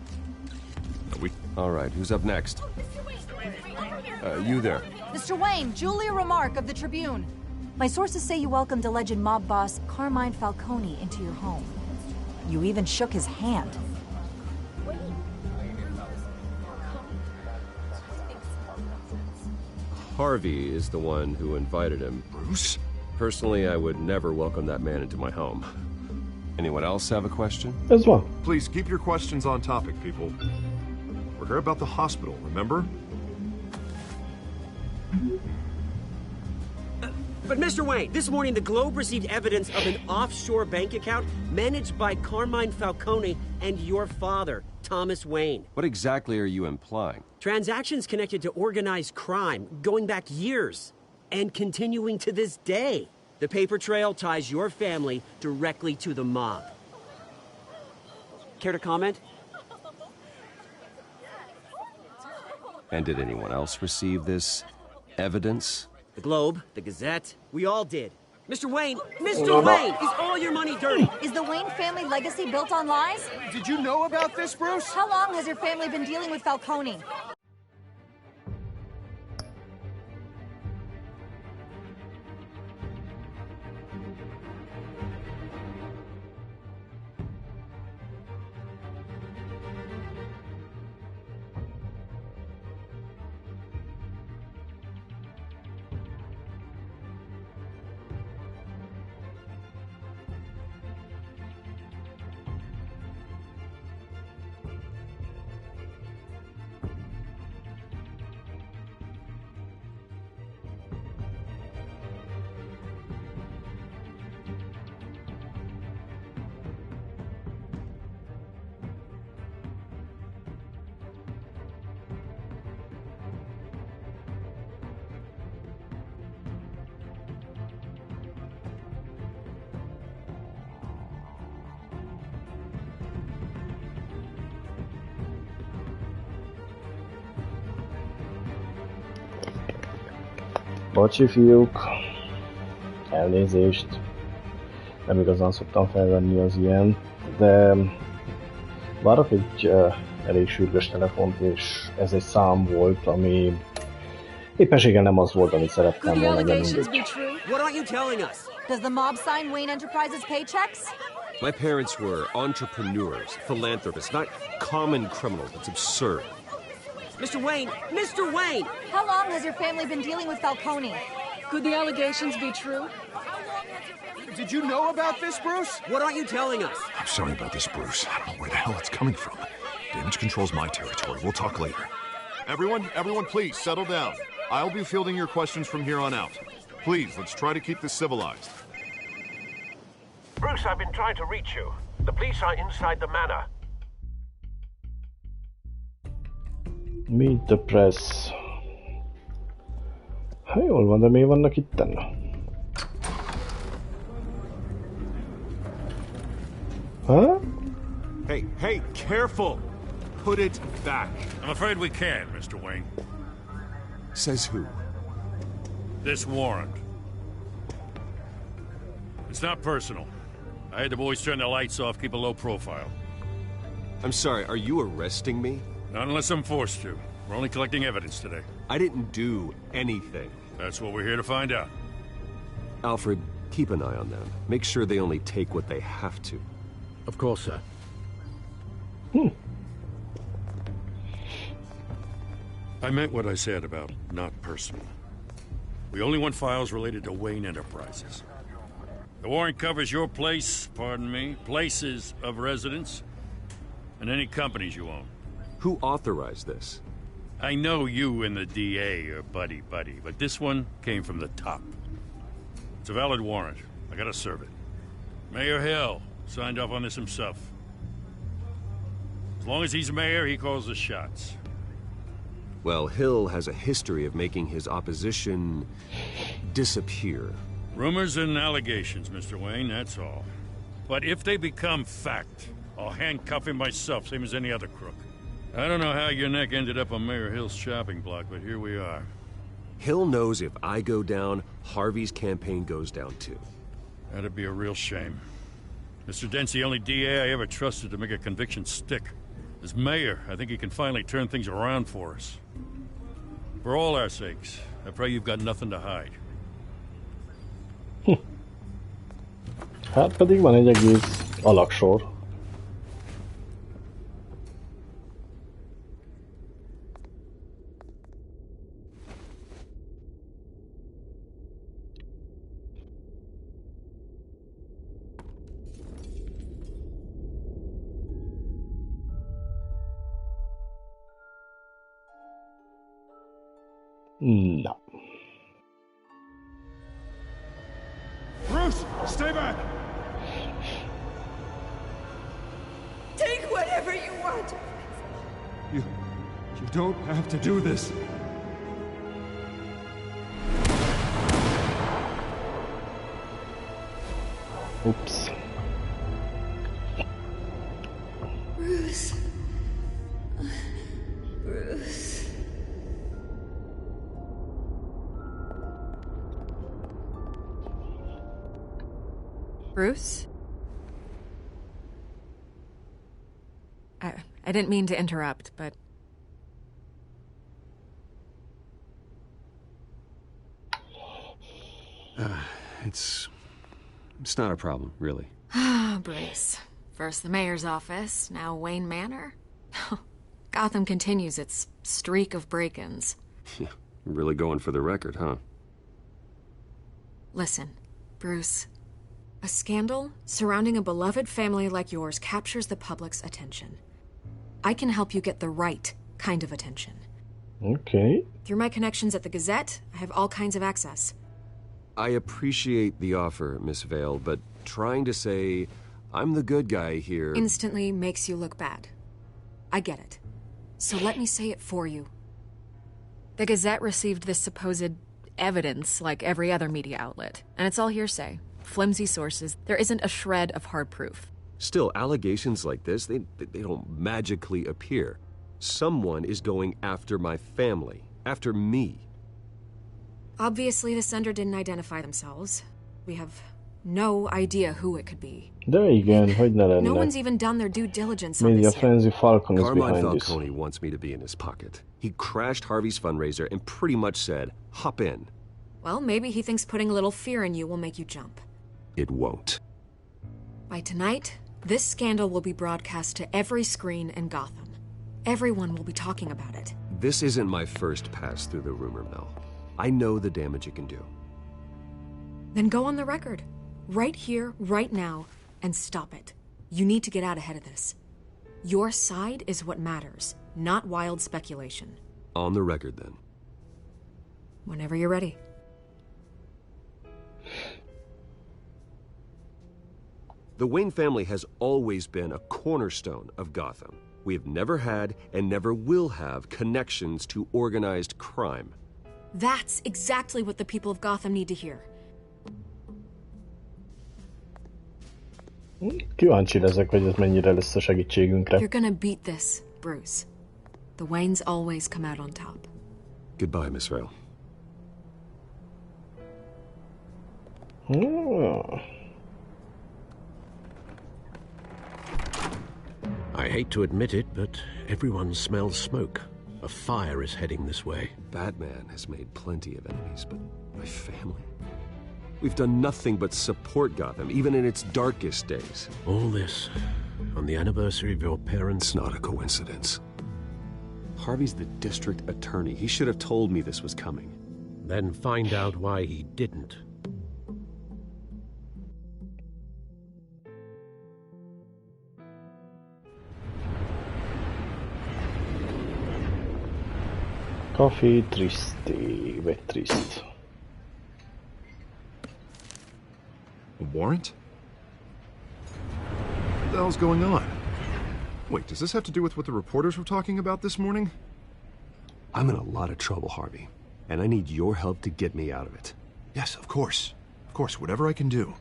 All right, who's up next? You there. Mr. Wayne, Julia Remark of the Tribune. My sources say you welcomed alleged mob boss Carmine Falcone into your home. You even shook his hand. Harvey is the one who invited him. Bruce? Personally, I would never welcome that man into my home. Anyone else have a question? Ez van. Please keep your questions on topic, people. We're here about the hospital, remember? But Mr. Wayne, this morning the Globe received evidence of an offshore bank account managed by Carmine Falcone and your father, Thomas Wayne. What exactly are you implying? Transactions connected to organized crime, going back years, and continuing to this day. The paper trail ties your family directly to the mob. Care to comment? And did anyone else receive this evidence? The Globe, the Gazette, we all did. Mr. Wayne, Mr. Wayne, is all your money dirty? Is the Wayne family legacy built on lies? Did you know about this, Bruce? How long has your family been dealing with Falcone? Bocsi fiúk, elnézést, nem igazán szoktam felvenni az ilyen, de várok egy elég sürgős telefont, és ez egy szám volt, ami éppenséggel nem az volt, amit szerettem volna, de mindegy. What aren't you telling us? Does the mob sign Wayne Enterprises paychecks? My parents were entrepreneurs, philanthropists, not common criminals. It's absurd. Mr. Wayne! Mr. Wayne! How long has your family been dealing with Falcone? Could the allegations be true? Did you know about this, Bruce? What aren't you telling us? I'm sorry about this, Bruce. I don't know where the hell it's coming from. Damage control's my territory. We'll talk later. Everyone, please settle down. I'll be fielding your questions from here on out. Please, let's try to keep this civilized. Bruce, I've been trying to reach you. The police are inside the manor. Meet the press. Hát jól van, de miért vannak itten? Huh? Hey, careful! Put it back. I'm afraid we can't, Mr. Wayne. Says who? This warrant. It's not personal. I had the boys turn the lights off, keep a low profile. I'm sorry, are you arresting me? Not unless I'm forced to. We're only collecting evidence today. I didn't do anything. That's what we're here to find out. Alfred, keep an eye on them. Make sure they only take what they have to. Of course, sir. I meant what I said about not personal. We only want files related to Wayne Enterprises. The warrant covers your place, pardon me, places of residence, and any companies you own. Who authorized this? I know you and the DA are buddy-buddy, but this one came from the top. It's a valid warrant. I gotta serve it. Mayor Hill signed off on this himself. As long as he's mayor, he calls the shots. Well, Hill has a history of making his opposition disappear. Rumors and allegations, Mr. Wayne, that's all. But if they become fact, I'll handcuff him myself, same as any other crook. I don't know how your neck ended up on Mayor Hill's shopping block, but here we are. Hill knows if I go down, Harvey's campaign goes down too. That'd be a real shame. Mr. Dent's the only DA I ever trusted to make a conviction stick. As mayor, I think he can finally turn things around for us. For all our sakes, I pray you've got nothing to hide. Hát pedig van egy egész alaksor. No. Bruce, stay back! Take whatever you want. You don't have to do this. Oops. Bruce. Bruce. Bruce? I didn't mean to interrupt, but... It's not a problem, really. Ah, Bruce. First the mayor's office, now Wayne Manor. Gotham continues its streak of break-ins. Yeah, really going for the record, huh? Listen, Bruce. A scandal surrounding a beloved family like yours captures the public's attention. I can help you get the right kind of attention. Okay. Through my connections at the Gazette, I have all kinds of access. I appreciate the offer, Miss Vale, but trying to say I'm the good guy here... instantly makes you look bad. I get it. So let me say it for you. The Gazette received this supposed evidence like every other media outlet, and it's all hearsay. Flimsy sources. There isn't a shred of hard proof. Still, allegations like this, they don't magically appear. Someone is going after my family, after me. Obviously, the sender didn't identify themselves. We have no idea who it could be. De igen, hogy ne lenne. No one's even done their due diligence on Media this frenzy Falcon is Carmine behind this. Falcone wants me to be in his pocket. He crashed Harvey's fundraiser and pretty much said, hop in. Well, maybe he thinks putting a little fear in you will make you jump. It won't. By tonight, this scandal will be broadcast to every screen in Gotham. Everyone will be talking about it. This isn't my first pass through the rumor mill. I know the damage it can do. Then go on the record. Right here, right now, and stop it. You need to get out ahead of this. Your side is what matters, not wild speculation. On the record, then. Whenever you're ready. The Wayne family has always been a cornerstone of Gotham. We have never had and never will have connections to organized crime. That's exactly what the people of Gotham need to hear. Kíváncsi leszek, hogy ez mennyire lesz a segítségünkre. You're gonna beat this, Bruce. The Waynes always come out on top. Goodbye, Miss Vale. I hate to admit it, but everyone smells smoke. A fire is heading this way. Batman has made plenty of enemies, but my family? We've done nothing but support Gotham, even in its darkest days. All this on the anniversary of your parents'... It's not a coincidence. Harvey's the district attorney. He should have told me this was coming. Then find out why he didn't. Coffee tristi, vagy trist. A warrant? What the hell's going on? Wait, does this have to do with what the reporters were talking about this morning? I'm in a lot of trouble, Harvey, and I need your help to get me out of it. Yes, of course. Of course, whatever I can do.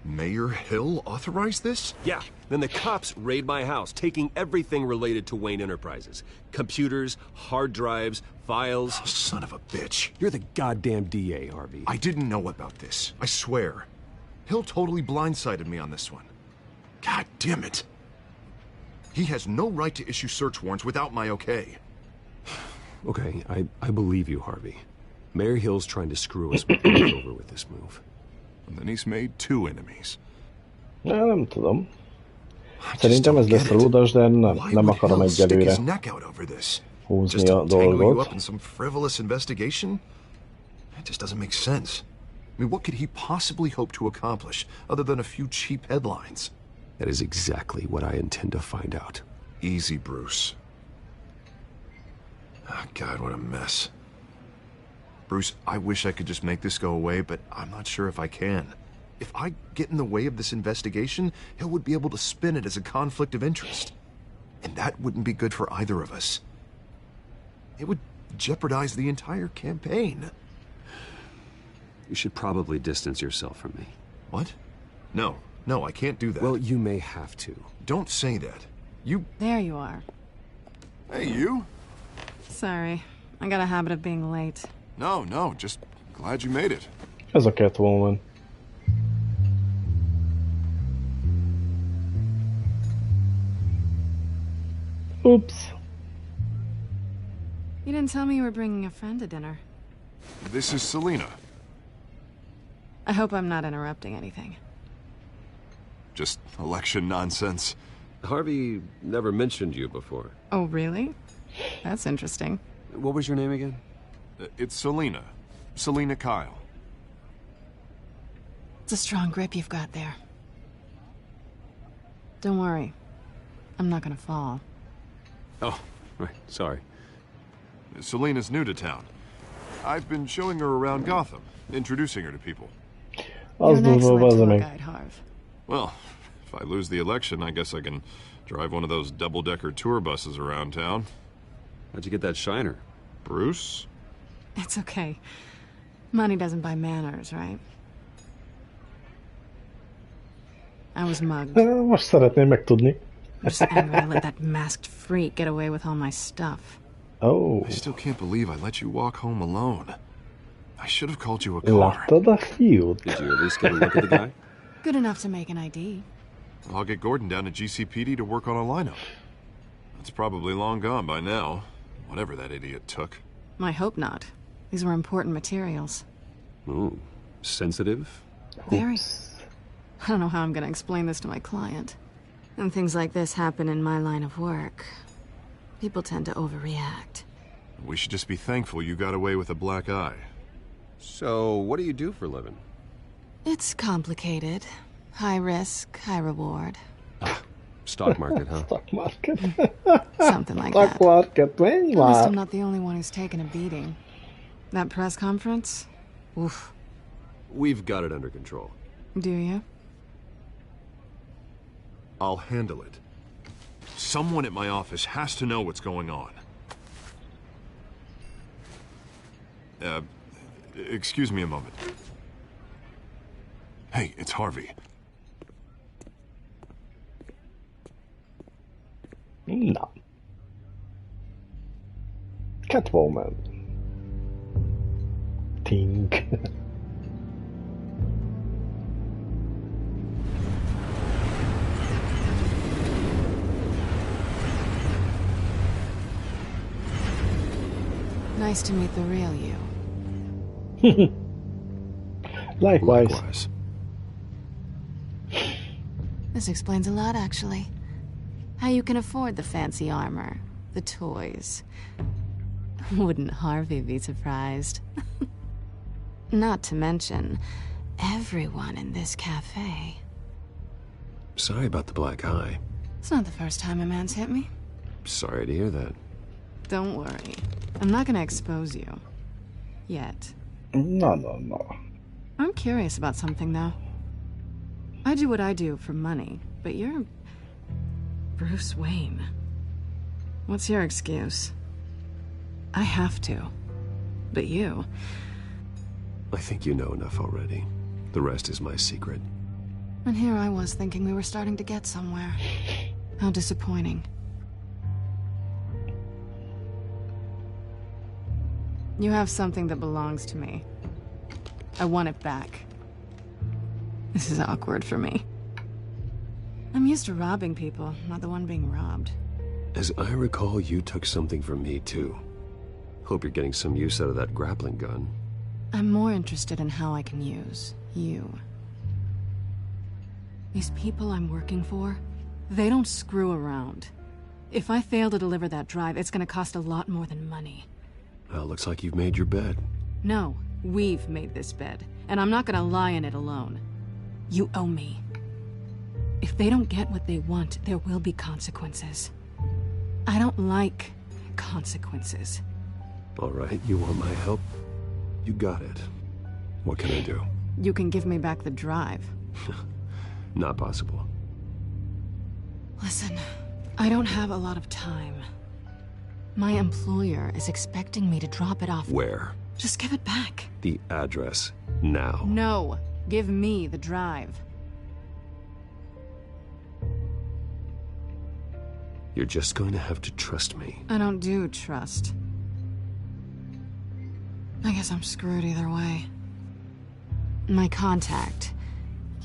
Mayor Hill authorized this? Yeah, then the cops raid my house, taking everything related to Wayne Enterprises. Computers, hard drives, files. Oh, son of a bitch. You're the goddamn DA, Harvey. I didn't know about this. I swear. Hill totally blindsided me on this one. God damn it. He has no right to issue search warrants without my okay. Okay, I believe you, Harvey. Mayor Hill's trying to screw us over with this move. And then he's made two enemies. Nem tudom. Szerintem ez lesz a ludas, de nem akarom egyelőre húzni a dolgot. Up in some frivolous investigation? It just doesn't make sense. I mean, what could he possibly hope to accomplish other than a few cheap headlines? That is exactly what I intend to find out. Easy, Bruce. Oh, God, what a mess. Bruce, I wish I could just make this go away, but I'm not sure if I can. If I get in the way of this investigation, Hill would be able to spin it as a conflict of interest. And that wouldn't be good for either of us. It would jeopardize the entire campaign. You should probably distance yourself from me. What? No, I can't do that. Well, you may have to. Don't say that. You... There you are. Hey, you? Sorry. I got a habit of being late. No, just glad you made it. Ez a Catwoman. Oops. You didn't tell me you were bringing a friend to dinner. This is Selina. I hope I'm not interrupting anything. Just election nonsense. Harvey never mentioned you before. Oh, really? That's interesting. What was your name again? It's Selina. Selina Kyle. It's a strong grip you've got there. Don't worry. I'm not gonna fall. Oh, right. Sorry. Selina's new to town. I've been showing her around Gotham, introducing her to people. You're an excellent tour guide, Harv. Well, if I lose the election, I guess I can drive one of those double-decker tour buses around town. How'd you get that shiner? Bruce? It's okay. Money doesn't buy manners, right? I was mugged. Most szeretném megtudni. I'm just angry I let that masked freak get away with all my stuff. Oh. I still can't believe I let you walk home alone. I should have called you a car. Láttad a fiút? Did you at least get a look at the guy? Good enough to make an ID. I'll get Gordon down to GCPD to work on a lineup. That's probably long gone by now, whatever that idiot took. I hope not. These were important materials. Ooh, sensitive? Very. I don't know how I'm going to explain this to my client. And things like this happen in my line of work. People tend to overreact. We should just be thankful you got away with a black eye. So, what do you do for a living? It's complicated. High risk, high reward. Stock market, huh? Stock market. Something like that. Stock market, At least I'm not the only one who's taken a beating. That press conference? Oof. We've got it under control. Do you? I'll handle it. Someone at my office has to know what's going on. Excuse me a moment. Hey, it's Harvey. No. Catwoman. Tink. Nice to meet the real you. Likewise. This explains a lot, actually. How you can afford the fancy armor, the toys. Wouldn't Harvey be surprised? Not to mention, everyone in this cafe. Sorry about the black eye. It's not the first time a man's hit me. Sorry to hear that. Don't worry. I'm not gonna expose you. Yet. No. I'm curious about something, though. I do what I do for money, but you're... Bruce Wayne. What's your excuse? I have to. But you... I think you know enough already. The rest is my secret. And here I was thinking we were starting to get somewhere. How disappointing. You have something that belongs to me. I want it back. This is awkward for me. I'm used to robbing people, not the one being robbed. As I recall, you took something from me, too. Hope you're getting some use out of that grappling gun. I'm more interested in how I can use you. These people I'm working for, they don't screw around. If I fail to deliver that drive, it's gonna cost a lot more than money. Well, looks like you've made your bed. No, we've made this bed, and I'm not gonna lie in it alone. You owe me. If they don't get what they want, there will be consequences. I don't like consequences. All right, you want my help? You got it. What can I do? You can give me back the drive. Not possible. Listen, I don't have a lot of time. My employer is expecting me to drop it off. Where? Just give it back. The address, now. No, give me the drive. You're just going to have to trust me. I don't do trust. I guess I'm screwed either way. My contact,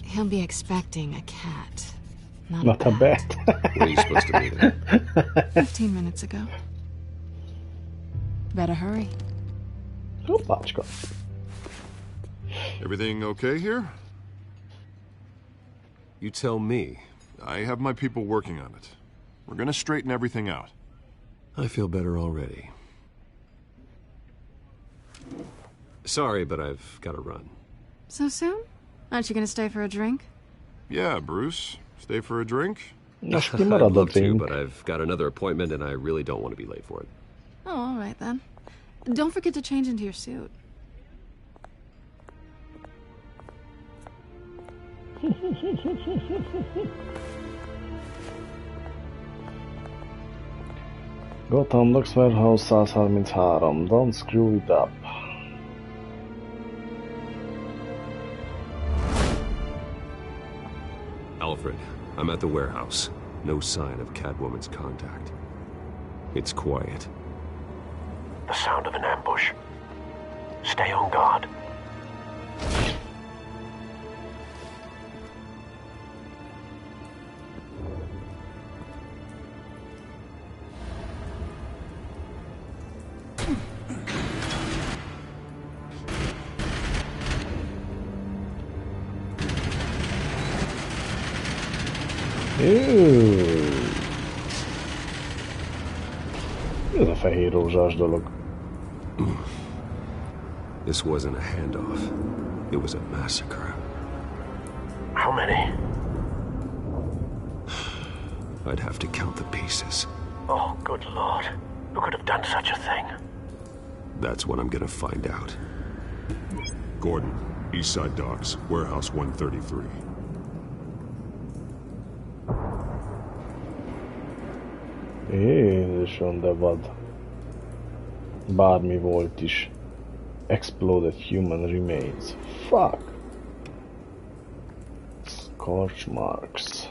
he'll be expecting a cat. Not a bat. When are you supposed to be there? 15 minutes ago. Better hurry. Opáčka. Everything okay here? You tell me. I have my people working on it. We're gonna straighten everything out. I feel better already. Sorry, but I've got to run. So soon? Aren't you gonna stay for a drink? Yeah, Bruce. Stay for a drink? I'd love to, but I've got another appointment and I really don't want to be late for it. Oh, all right then. Don't forget to change into your suit. Gotham Lux Warehouse 133. Don't screw it up. Alfred, I'm at the warehouse. No sign of Catwoman's contact. It's quiet. the sound of an ambush. Stay on guard. Ez a fehér rózsás dolog. This wasn't a handoff. It was a massacre. How many? I'd have to count the pieces. Oh, good Lord. Who could have done such a thing? That's what I'm gonna find out. Gordon, Eastside Docks, Warehouse 133. Jézusom, de vad. Bármi volt is. Exploded human remains. Fuck. Scorch marks.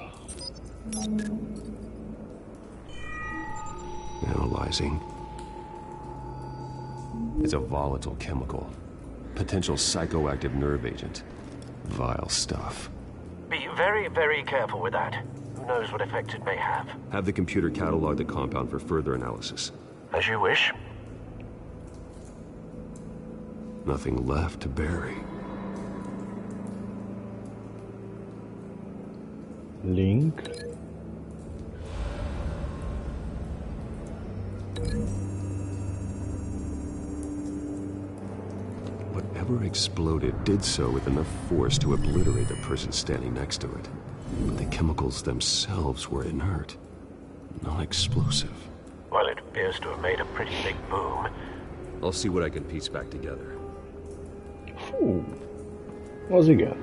Analyzing. It's a volatile chemical. Potential psychoactive nerve agent. Vile stuff. Be very, very careful with that. Who knows what effect it may have. Have the computer catalog the compound for further analysis. As you wish. Nothing left to bury. Link. Whatever exploded did so with enough force to obliterate the person standing next to it. But the chemicals themselves were inert, non-explosive. Well, it appears to have made a pretty big boom. I'll see what I can piece back together. Fú, az igen.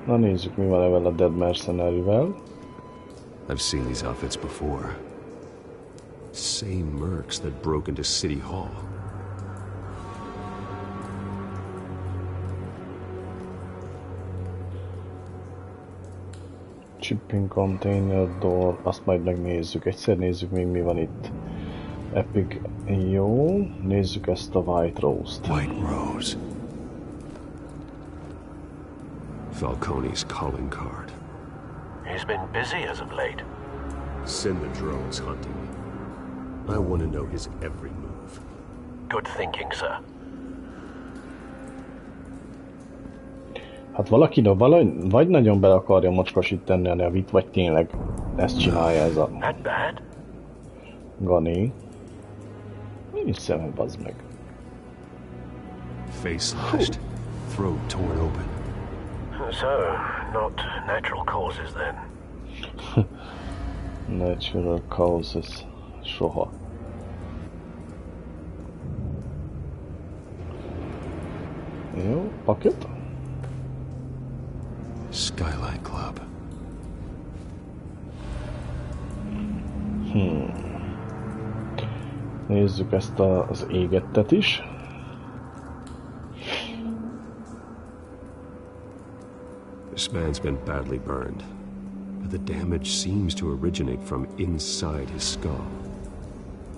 Na nézzük, mi van ezzel a Dead Mercenary-vel. I've seen these outfits before. Same mercs that broke into City Hall. Shipping container door, azt majd megnézzük. Egyszer nézzük még, mi van itt. Epic, jó. Nézzük ezt a White Rose-t. White Rose. Falcone's calling card. He's been busy as of late. Send the drones hunting. I want to know his every move. Good thinking, sir. Hát valaki vagy nagyon bele akarja mocskosítani a nevét, vagy tényleg ezt csinálja ez a Gani. Nincs szemed, bazd meg. Face slashed, throat torn open. So, not natural causes then. Natural causes. Soha. Jó, paket. Skylight Club. Nézzük ezt az égettet is. This man's been badly burned, but the damage seems to originate from inside his skull.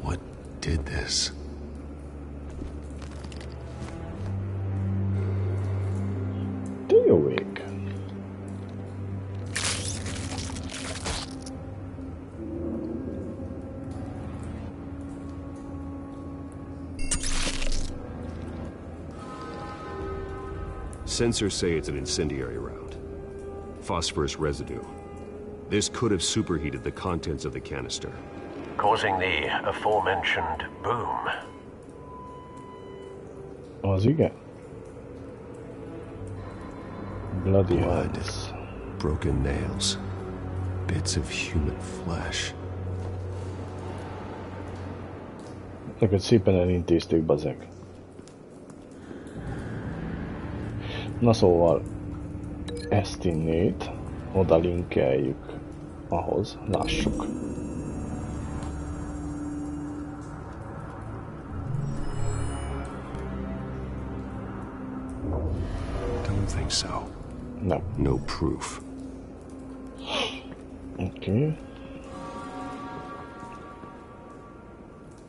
What did this? Jó ég. Sensors say it's an incendiary round. Phosphorus residue. This could have superheated the contents of the canister, causing the aforementioned boom. Az igen. Bloody hands. Broken nails. Bits of human flesh. Ezeket szépen elintézték, bazeg. Na szóval, ezt innét oda linkeljük ahhoz, lássuk. Don't think so. No. No proof. Okay.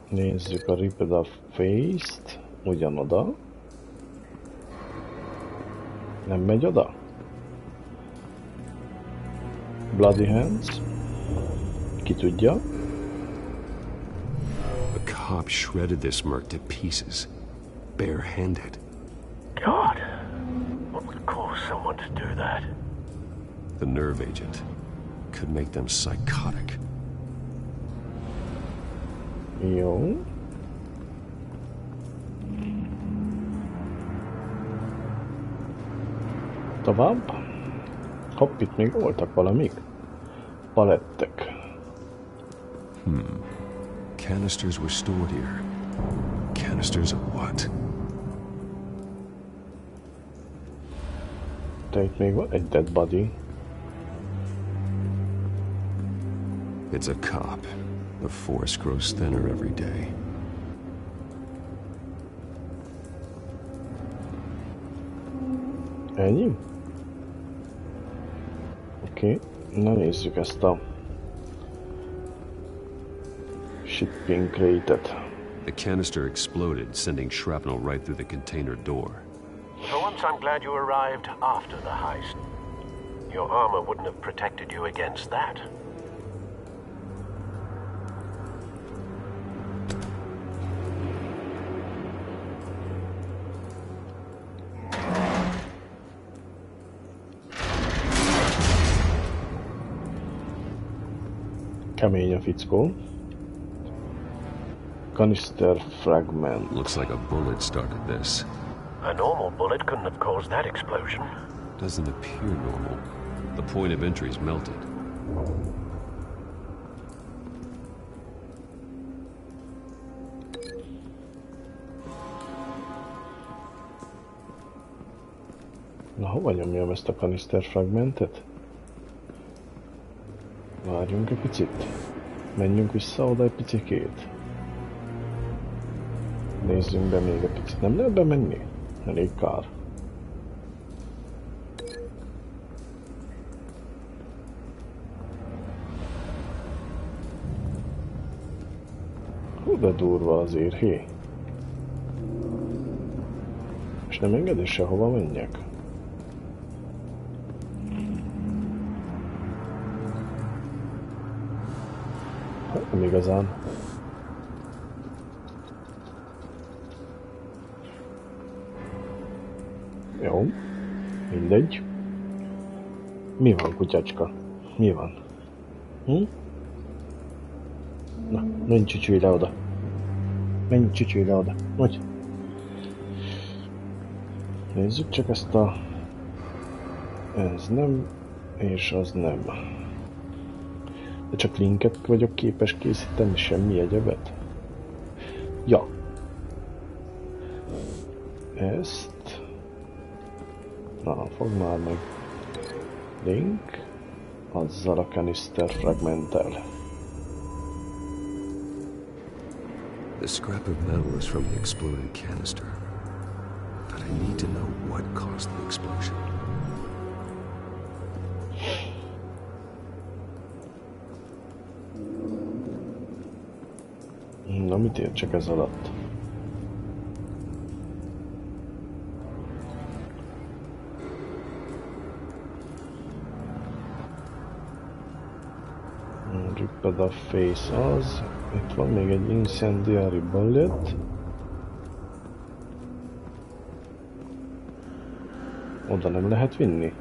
Nézzük a Ripped a Face-t. Ugyanoda. Nem megy oda? Bloody Hands. Ki tudja? A cop shredded this merc to pieces. Bare-handed. God. What would cause someone to do that? The nerve agent could make them psychotic. Jó. Tovább. Hopp, itt még voltak valamik. Palettek. Canisters were stored here. Canisters of what? De itt még van egy dead body. It's a cop. The force grows thinner every day. Ennyi? Oké, na nézzük ezt a shipping crate-et. The canister exploded, sending shrapnel right through the container door. For once, I'm glad you arrived after the heist. Your armor wouldn't have protected you against that. Kemény a fickó. Canister fragment. Looks like a bullet started this. A normal bullet couldn't have caused that explosion. Doesn't appear normal. The point of entry's melted. Na, hova nyomjam ezt a canister fragmentet? Várjunk egy picit. Menjünk vissza oda egy picikét. Nézzünk be még egy picit. Nem lehet bemenni? Elég kár. Hú, de durva azért, hé. És nem enged is sehova menjek. Nem igazán. Jó. Mindegy. Mi van, kutyacska? Mi van? Na, menj csücsülj le oda. Menj csücsülj le oda. Vagy. Nézzük csak ezt a... Ez nem, és az nem. De csak linket vagyok képes készíteni, semmi egyebet. Ja. Ezt... Na, fogd már meg. Link. Azzal a canister fragmenttel. The scrap of metal is from the exploded canister. But I need to know what caused the explosion. Na, mit értsek ez alatt? Ripped a face az. Itt van még egy incendiary bullet. Oda nem lehet vinni?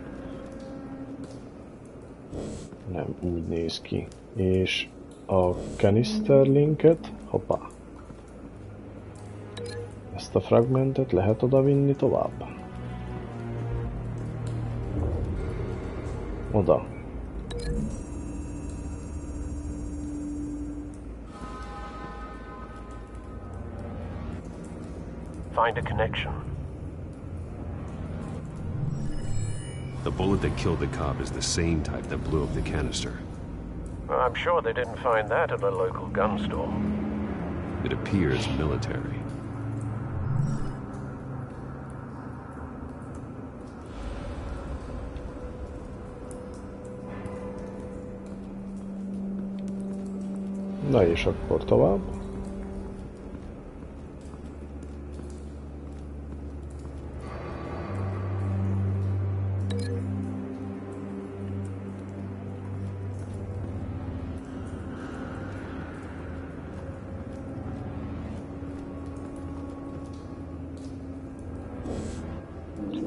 Nem, úgy néz ki. És a canister linket, hoppá. Ezt a fragmentet lehet oda vinni tovább? Oda. Find a connection. The bullet that killed the cop is the same type that blew up the canister. I'm sure they didn't find that at a local gun store. It appears military. Na és akkor tovább.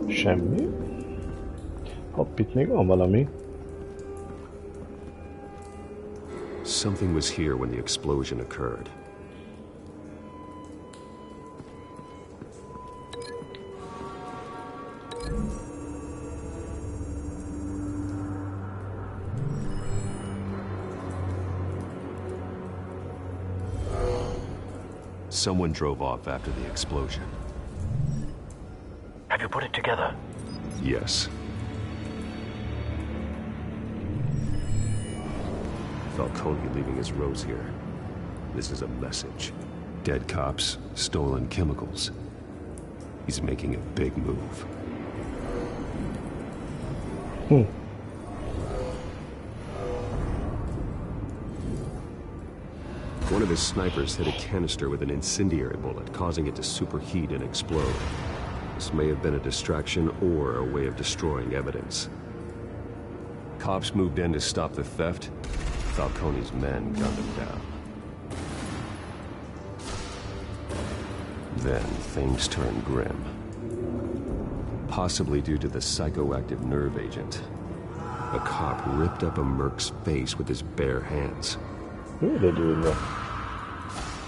Semmi. Hopp, itt még van valami. Something was here when the explosion occurred. Someone drove off after the explosion. Have you put it together? Yes. Falcone leaving his rose here. This is a message. Dead cops, stolen chemicals. He's making a big move. One of his snipers hit a canister with an incendiary bullet, causing it to superheat and explode. This may have been a distraction or a way of destroying evidence. Cops moved in to stop the theft. Falcone's men gunned him down. Then things turned grim. Possibly due to the psychoactive nerve agent. A cop ripped up a merc's face with his bare hands. What are they doing there?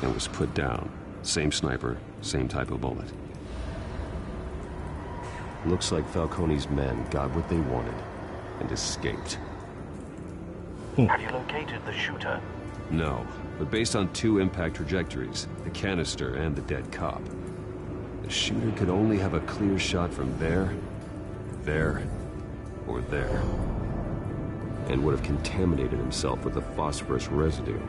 And was put down. Same sniper, same type of bullet. Looks like Falcone's men got what they wanted and escaped. Have you located the shooter? No, but based on two impact trajectories, the canister and the dead cop, the shooter could only have a clear shot from there, or there, and would have contaminated himself with the phosphorus residue.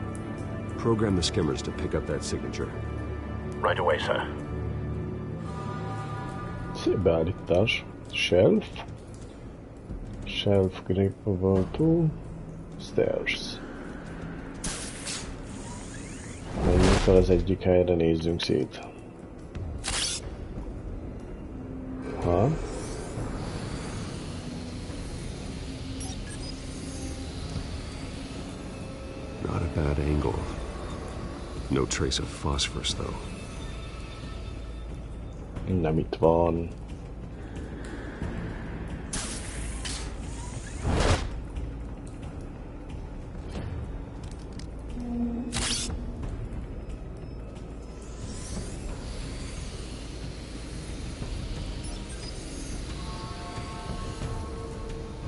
Program the skimmers to pick up that signature. Right away, sir. Szép beállítás. Shelf. Shelf, gripable tool. Stairs. Menjünk fel az egyik helyre, nézzünk szét. Ha. Not a bad angle. No trace of phosphorus, though. Nem itt van.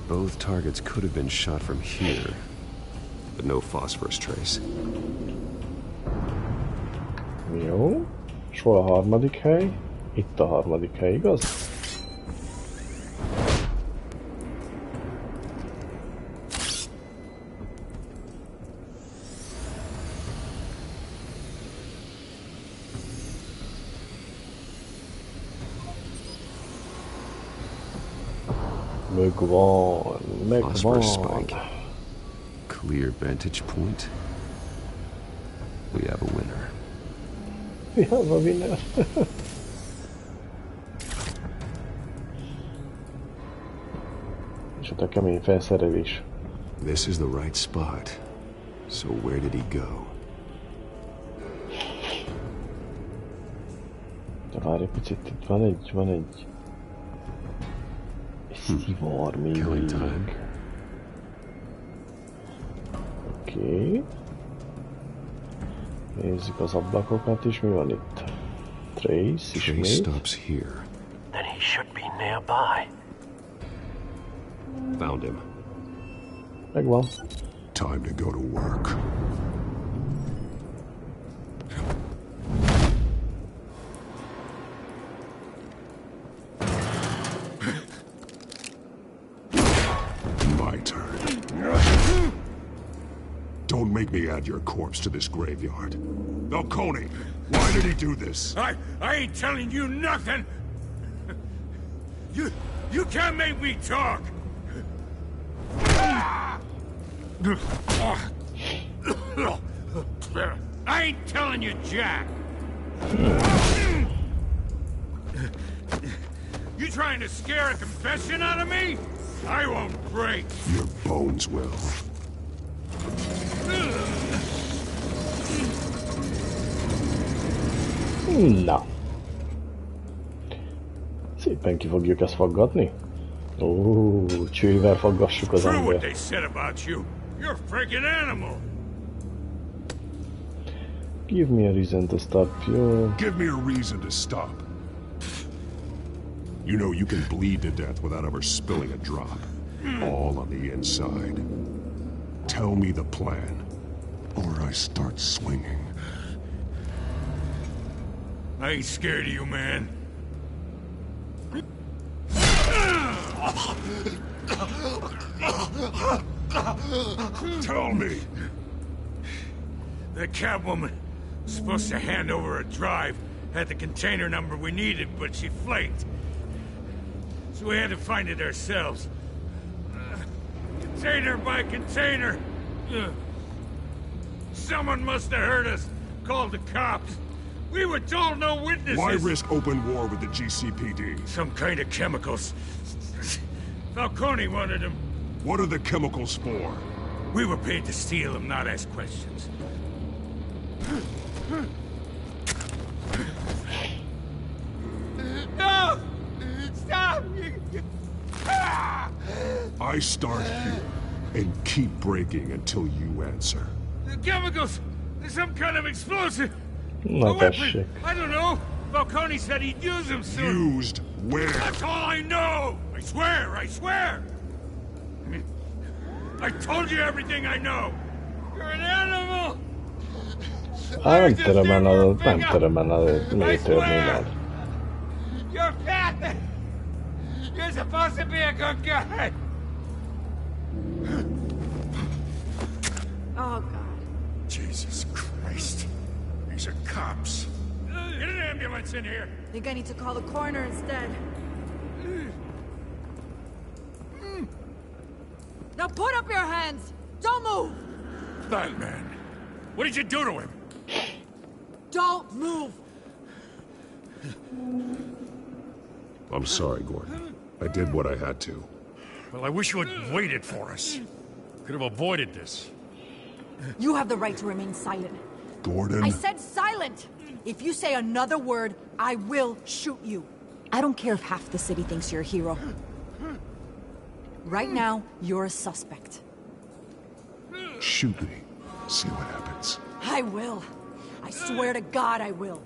Both targets could have been shot from here, but no phosphorus trace. Jó. És hol a harmadik hely? Itt a harmadik hely, igaz? Megvan. Phosphorus spike. Clear vantage point. We have a winner. We have a winner. És ott a kemény felszerelés. This is the right spot. So where did he go? De várj egy picit, itt van egy szivar még. Killing time. Oké. Nézzük az ablakokat is, mi van itt? Trace ismét. Stops here. Then he should be nearby. Found him. Megvan. Time to go to work. My turn. Don't make me add your corpse to this graveyard. Falcone, why did he do this? I ain't telling you nothing! You can't make me talk! I ain't telling you jack! You trying to scare a confession out of me? I won't break! Your bones will. Na. Szépen ki fogjuk ezt faggatni? Ó, csővel faggassuk az True what embert. they said about you. You're a freaking animal. Give me a reason to stop you. Give me a reason to stop. You know you can bleed to death without ever spilling a drop. All on the inside. Tell me the plan, or I start swinging. I ain't scared of you, man. Tell me. The Catwoman was supposed to hand over a drive, had the container number we needed, but she flaked. So we had to find it ourselves. Container by container. Someone must have heard us, called the cops. We were told no witnesses. Why risk open war with the GCPD? Some kind of chemicals. Falcone wanted them. What are the chemicals for? We were paid to steal them, not ask questions. No! Stop! I start here and keep breaking until you answer. The chemicals! There's some kind of explosive! Na tessék. I don't know. Falcone said he'd use them soon. Used where? That's all I know! I swear, I swear! I told you everything I know! You're an animal! Nem terem el mélytörni meg. You're fat! You're supposed to be a good guy! Oh, God. Jesus Christ. These are cops. Get an ambulance in here! Think I need to call the coroner instead. Now put up your hands! Don't move! Batman, what did you do to him? Don't move! I'm sorry, Gordon. I did what I had to. Well, I wish you had waited for us. Could have avoided this. You have the right to remain silent. Gordon? I said silent! If you say another word, I will shoot you. I don't care if half the city thinks you're a hero. Right now, you're a suspect. Shoot me. See what happens. I will. I swear to God I will.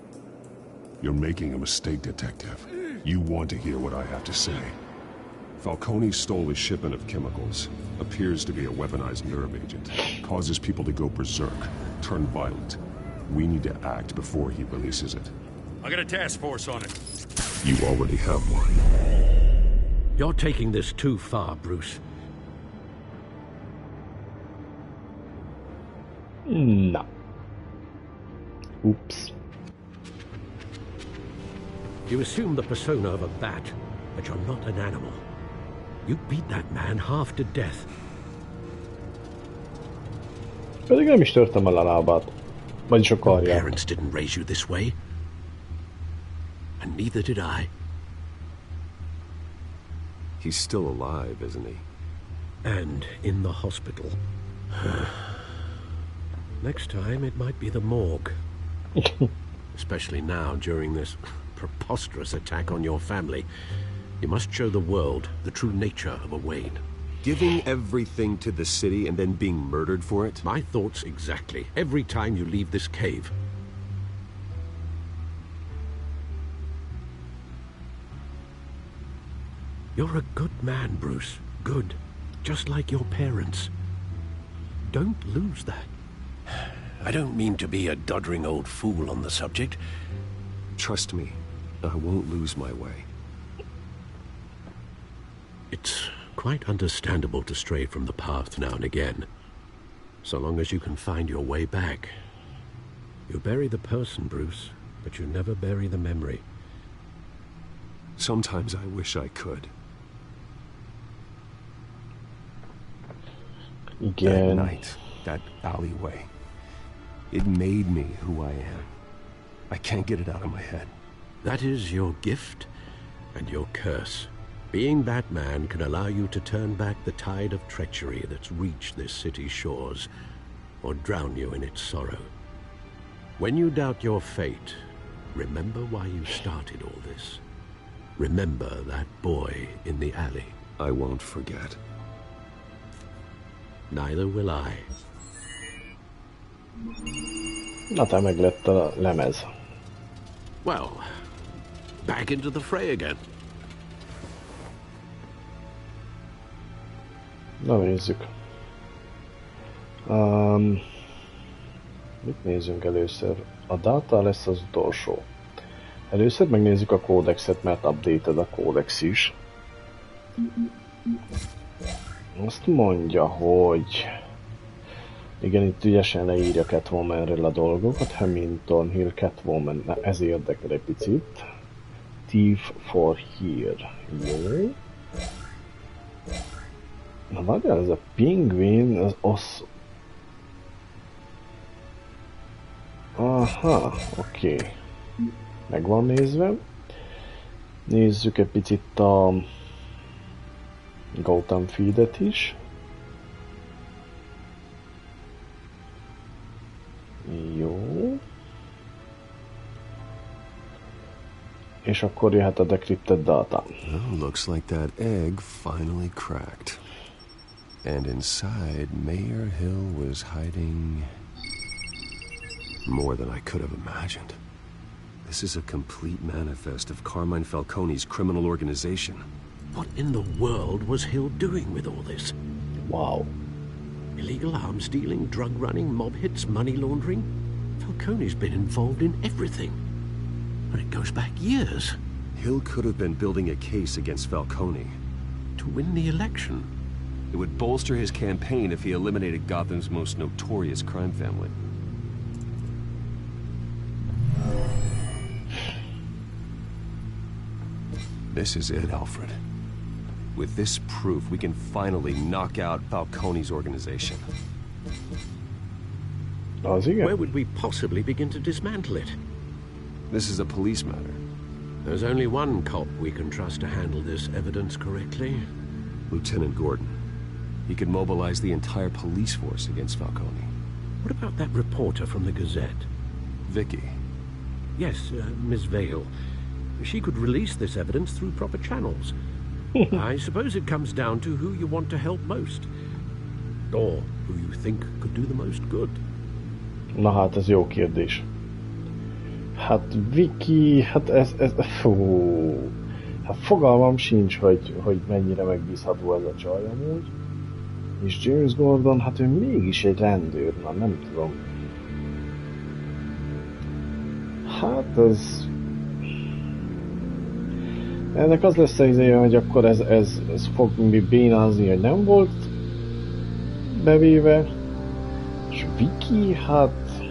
You're making a mistake, Detective. You want to hear what I have to say. Falcone stole a shipment of chemicals. Appears to be a weaponized nerve agent. Causes people to go berserk. Turn violent. We need to act before he releases it. I got a task force on it. You already have one. You're taking this too far, Bruce. No. Oops. You assume the persona of a bat, but you're not an animal. You beat that man half to death. Pedig nem is törtem el a lábát. Vagyis a karját. Your parents didn't raise you this way. And neither did I. He's still alive, isn't he? And in the hospital. Next time, it might be the morgue. Especially now, during this preposterous attack on your family. You must show the world the true nature of a Wayne. Giving everything to the city and then being murdered for it? My thoughts exactly. Every time you leave this cave. You're a good man, Bruce. Good. Just like your parents. Don't lose that. I don't mean to be a doddering old fool on the subject. Trust me, I won't lose my way. It's quite understandable to stray from the path now and again. So long as you can find your way back. You bury the person, Bruce, but you never bury the memory. Sometimes I wish I could. Again. That night, that alleyway, it made me who I am. I can't get it out of my head. That is your gift and your curse. Being Batman can allow you to turn back the tide of treachery that's reached this city's shores, or drown you in its sorrow. When you doubt your fate, remember why you started all this. Remember that boy in the alley. I won't forget. Neither will I. Na te meg lett a lemez. Well, back into the fray again. Na nézzük. Mit nézzünk először? A data lesz az utolsó. Először megnézzük a kódexet, mert updated a kódex is. Azt mondja, hogy... Igen, itt ügyesen leírja Catwomanről a dolgokat. Hamilton Hill, Catwoman, na, ez érdekel egy picit. Thief for here. Jó. Na várjál, ez a pingvin, az osz... Aha, oké. Meg van nézve. Nézzük egy picit a Gotham feedet is. Jó. És akkor jöhet a decrypted data. Well, looks like that egg finally cracked. And inside, Mayor Hill was hiding more than I could have imagined. This is a complete manifest of Carmine Falcone's criminal organization. What in the world was Hill doing with all this? Wow. Illegal arms dealing, drug running, mob hits, money laundering? Falcone's been involved in everything. And it goes back years. Hill could have been building a case against Falcone. To win the election. It would bolster his campaign if he eliminated Gotham's most notorious crime family. This is it, Alfred. With this proof, we can finally knock out Falcone's organization. Where would we possibly begin to dismantle it? This is a police matter. There's only one cop we can trust to handle this evidence correctly. Lieutenant Gordon. He could mobilize the entire police force against Falcone. What about that reporter from the Gazette? Vicky. Yes, Miss Vale. She could release this evidence through proper channels. I suppose it comes down to who you want to help most. Or who you think could do the most good. Na hát, ez jó kérdés. Hát Vicky, hát ez fú. Hát fogalmam sincs, hogy mennyire megbízható ez a csaj amúgy. És James Gordon, hát ő mégis egy rendőr, na nem tudom. Hát ez... Ennek az lesz az ideje, hogy akkor ez fog bénázni, hogy nem volt bevéve. És Vicky, hát...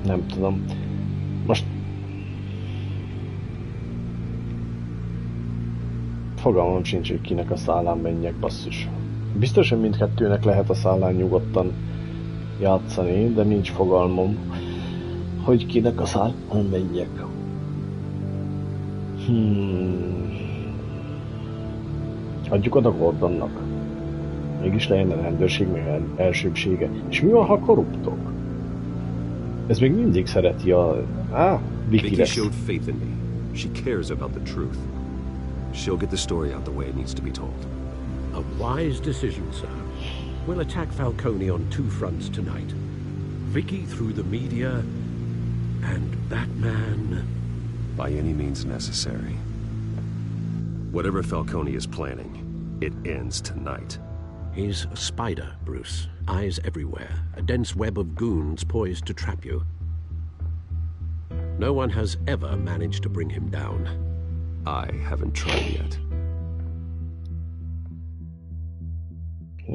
Nem tudom. Most... Fogalmam sincs, hogy kinek a szállán menjek, basszus. Biztos, hogy mindkettőnek lehet a szállán nyugodtan játszani, de nincs fogalmam, hogy kinek a szállán menjek. Adjuk oda Gordonnak. Mégis legyen a rendőrség meg elsőbsége. És mi van, ha korruptok? Ez még mindig szereti a... Vicky lesz. showed faith in me. She cares about the truth. She'll get the story out the way it needs to be told. A wise decision, sir. We'll attack Falcone on two fronts tonight. Vicky through the media, and that man... By any means necessary. Whatever Falcone is planning, it ends tonight. He's a spider, Bruce. Eyes everywhere. A dense web of goons poised to trap you. No one has ever managed to bring him down. I haven't tried yet.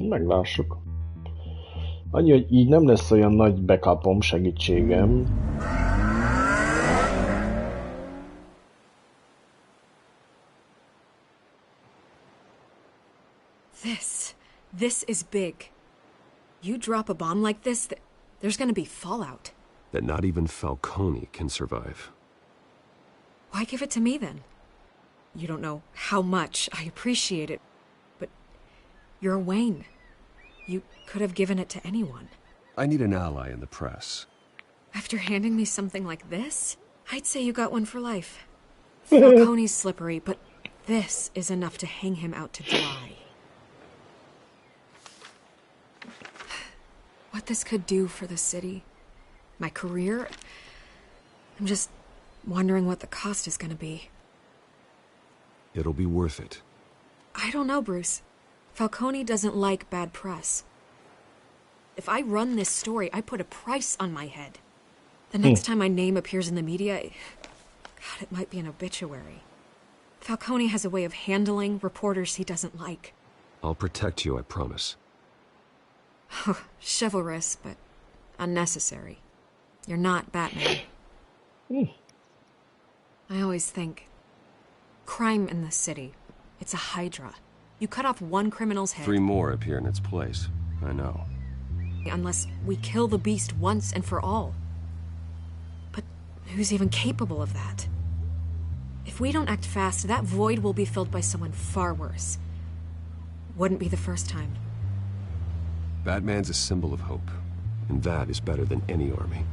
Meglássuk. Annyi, hogy így nem lesz olyan nagy backupom, segítségem. This is big. You drop a bomb like this, there's gonna be fallout. That not even Falcone can survive. Why give it to me then? You don't know how much I appreciate it, but you're Wayne. You could have given it to anyone. I need an ally in the press. After handing me something like this, I'd say you got one for life. Falcone's slippery, but this is enough to hang him out to dry. What this could do for the city, my career, I'm just wondering what the cost is gonna be. It'll be worth it. I don't know, Bruce. Falcone doesn't like bad press. If I run this story, I put a price on my head. The next time my name appears in the media, God, it might be an obituary. Falcone has a way of handling reporters he doesn't like. I'll protect you, I promise. Oh, chivalrous, but unnecessary. You're not Batman. I always think, crime in this city, it's a hydra. You cut off one criminal's head. 3 more appear in its place. I know. Unless we kill the beast once and for all. But who's even capable of that? If we don't act fast, that void will be filled by someone far worse. Wouldn't be the first time. Batman's a symbol of hope, and that is better than any army.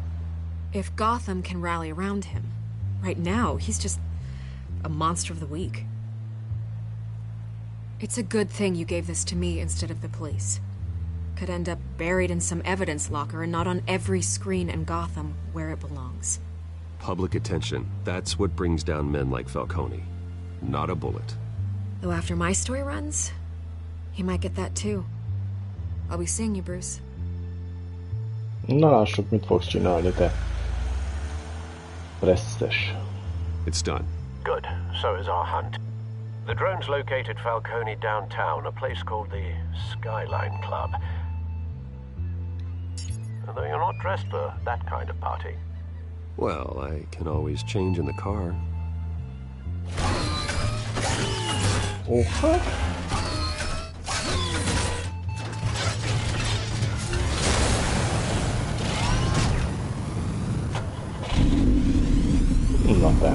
If Gotham can rally around him, right now he's just a monster of the week. It's a good thing you gave this to me instead of the police. Could end up buried in some evidence locker and not on every screen in Gotham where it belongs. Public attention, that's what brings down men like Falcone. Not a bullet. Though after my story runs, he might get that too. I'll be seeing you, Bruce. Na lássuk, mit fogsz csinálni, te. Presztes. It's done. Good. So is our hunt. The drones located Falcone downtown, a place called the Skyline Club. Although you're not dressed for that kind of party. Well, I can always change in the car. Oha! Na te.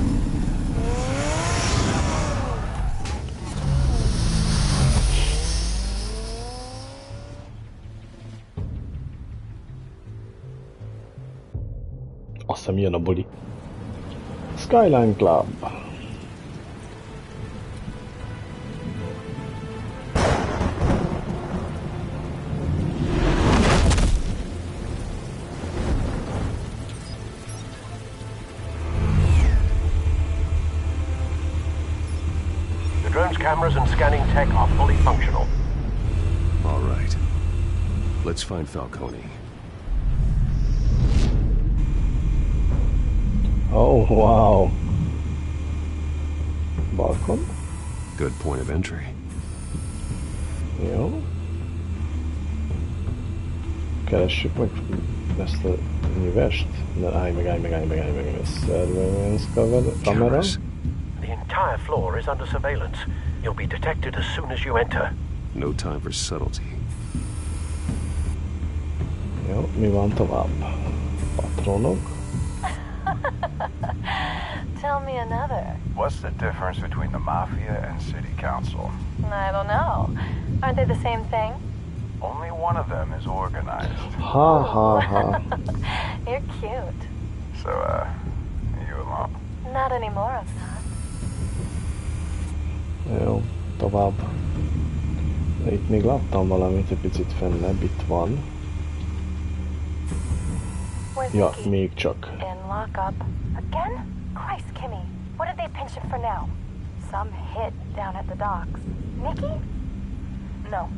Azt hiszem jön a buli. Skyline Club. The drone's cameras and scanning tech are fully functional. All right. Let's find Falcone. Oh, wow. Balkon? Good point of entry. Jó. Keressük meg ezt a nyivest. Állj meg. Surveillance camera. The entire floor is under surveillance. You'll be detected as soon as you enter. No time for subtlety. Jó, mi van tovább? Patronok. Tell me another. What's the difference between the Mafia and City Council? I don't know. Aren't they the same thing? Only one of them is organized. Ha. You're cute. So, are you alone? Not anymore, I'm not. Jó, tovább. Itt még láttam valamit, egy picit fennebb, itt van. Ja, még csak. In lockup. Again? Christ, Kimmy. What did they pinch him for now? Some hit down at the docks. Nikki? No.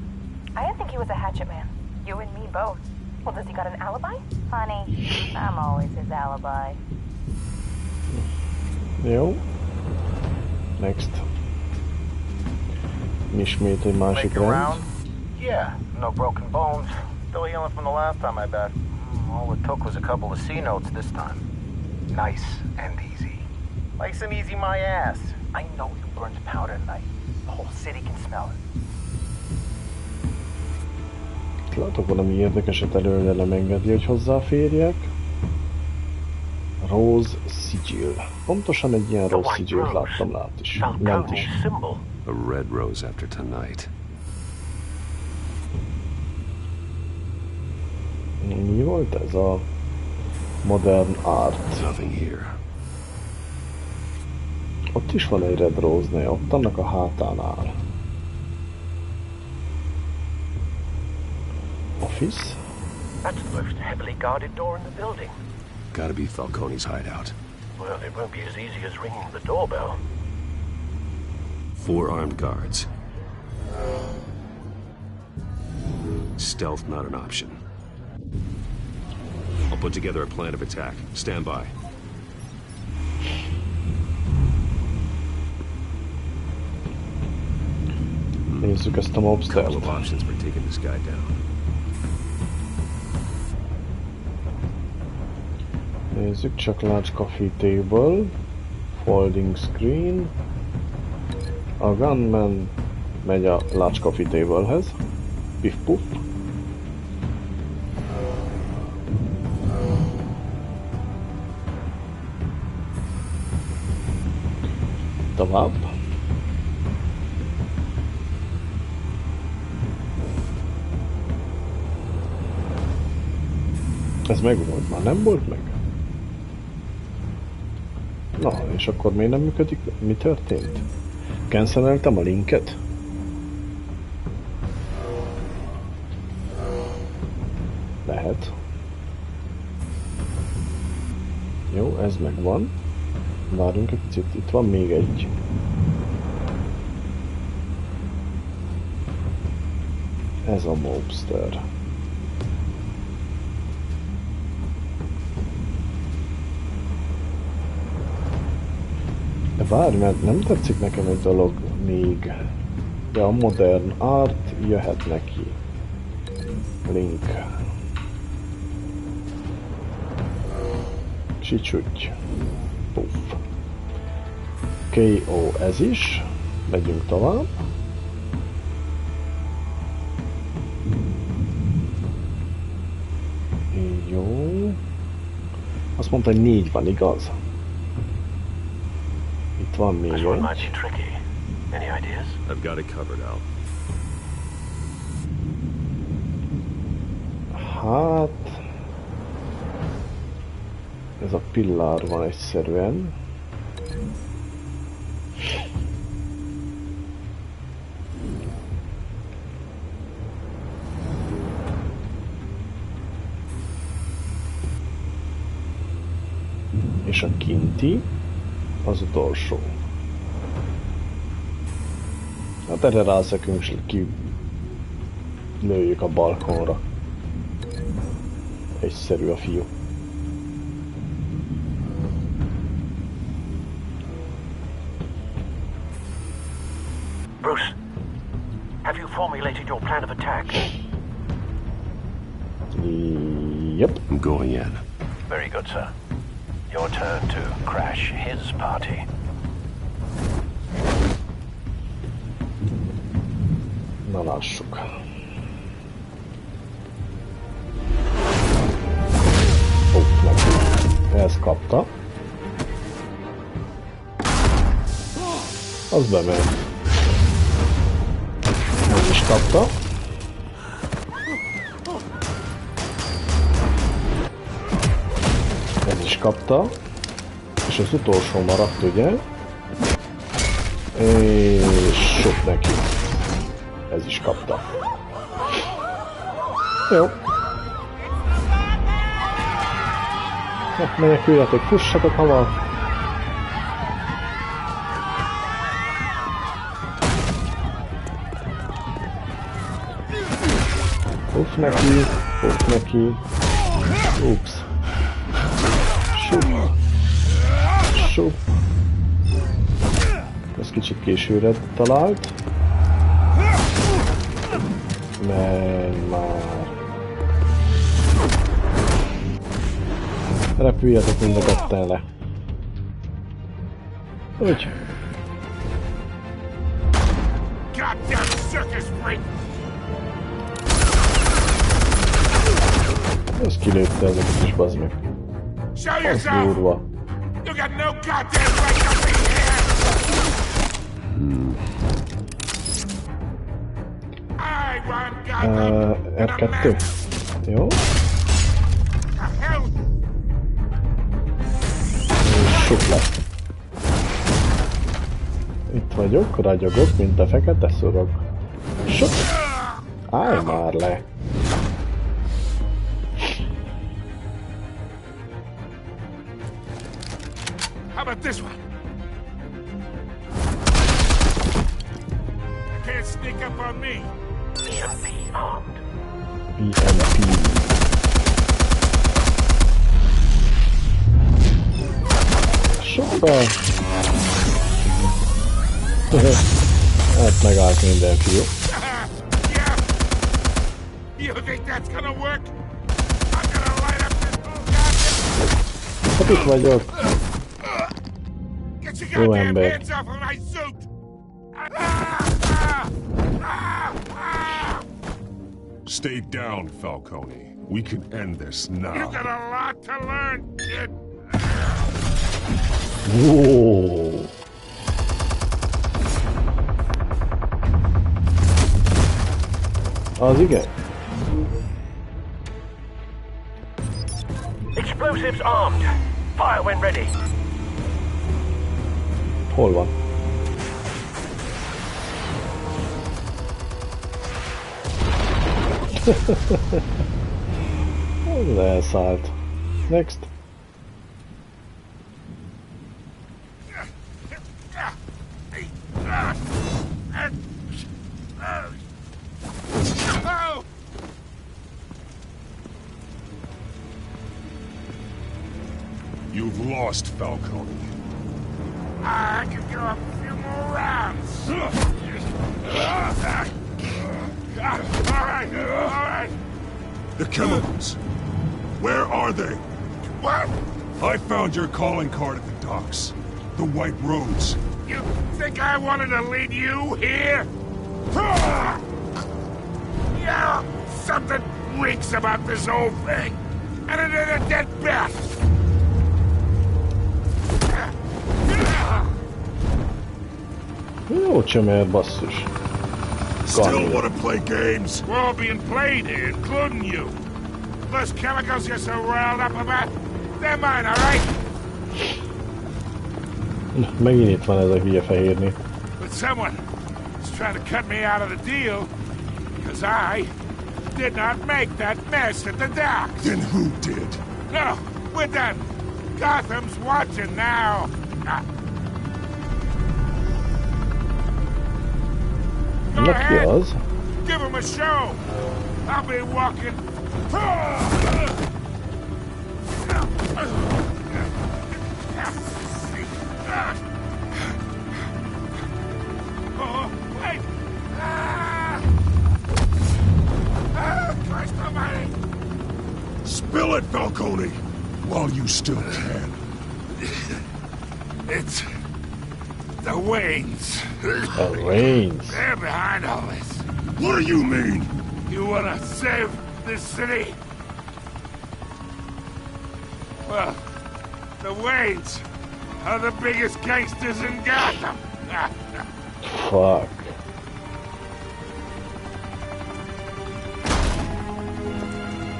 I didn't think he was a hatchet man. You and me both. Well, does he got an alibi? Honey, I'm always his alibi. Jó. Next. Ismét egy másik rend. Yeah, no broken bones. Still healing from the last time, I bet. All it took was a couple of C notes this time. Nice and easy. Nice and easy my ass. I know you burned powder tonight. The whole city can smell it. Látok valami érdekeset előre, nem engedi, hogy hozzáférjek. Rose Sigil. Pontosan egy ilyen Rose Sigil láttam lent is. A red rose after tonight. Mi volt ez a modern art? Nothing here. Ott is van egy Red Rose-nél, ott annak a hátánál. Office? That's the most heavily guarded door in the building. Gotta be Falcone's hideout. Well, it won't be as easy as ringing the doorbell. 4 armed guards. Stealth not an option. I'll put together a plan of attack. Stand by. Nézzük ezt a mobstert. Couple of options for taking this guy down. Nézzük csak large coffee table, folding screen. A gunman megy a large coffee tablehez. Piff puff. Tovább. Ez meg volt, már nem volt meg? Na, és akkor miért nem működik? Mi történt? Canceleltem a linket? Lehet. Jó, ez megvan. Várjunk egy picit, itt van még egy. Ez a mobster. De várj, mert nem tetszik nekem egy dolog még. De a modern art jöhet neki. Link. Csicsúgy. Puff. KO ez is. Megyünk tovább. Jó. Azt mondta, hogy 4 van, igaz? Itt van még egy. I've got it covered, Al. Hát... Ez a pillár van egyszerűen. És a kinti az utolsó. Hát erre rászekünk, és ki lőjük a balkonra. Egyszerű a fiú. Bruce, have you formulated your plan of attack? Yep. I'm going in. Very good, sir. Your turn to crash his party. Na lássuk. Ezt kapta. Az bement. Ez is kapta. Ez is kapta. És az utolsó maradt, ugye? És sok neki. Ez is kapta. Jó. Meneküljetek, fussatok hamar! Uff neki, ups. Sup. Ez kicsit későre talált. Mert már... Repüljetek mind a ketten le. Úgy. Ez kilőtte ezeket is, bazd meg. Az durva. R2. Jó. Sok lett. Itt vagyok, ragyogok, mint a fekete szurok. Sok! Állj már le! How about this one? You can't sneak up on me. EMP armed. EMP. Sokkal! Hát megállt minden fiú. You think that's gonna work? I'm gonna light up this whole goddamn... Hát itt vagyok. Get your Jó goddamn ember. hands off of my suit! Stay down, Falcone. We can end this now. You got a lot to learn, kid. Whoa. Az igen. Explosives armed. Fire when ready. Hol van? Az elszállt. Next. You've lost, Falcone. I can go a few more rounds. All right. The chemicals. Where are they? What? I found your calling card at the docks. The White Rose. You think I wanted to lead you here? Yeah, something reeks about this whole thing. And it is a dead bat. Jó csömér, basszus. Still want to play games? We're all being played here, including you. Those chemicals you're so riled up about, they're mine, all right? Megint itt van ez a hülye fehérné. But someone is trying to cut me out of the deal because I did not make that mess at the docks. Then who did? No, we're done. Gotham's watching now. Go ahead. Give him a show. I'll be walking. Oh, wait. Christ almighty. Spill it, Falcone, while you still can. It's the Waynes. The Waynes. They're behind all this. What do you mean? You wanna save this city? Well, the Waynes are the biggest gangsters in Gotham. Fuck.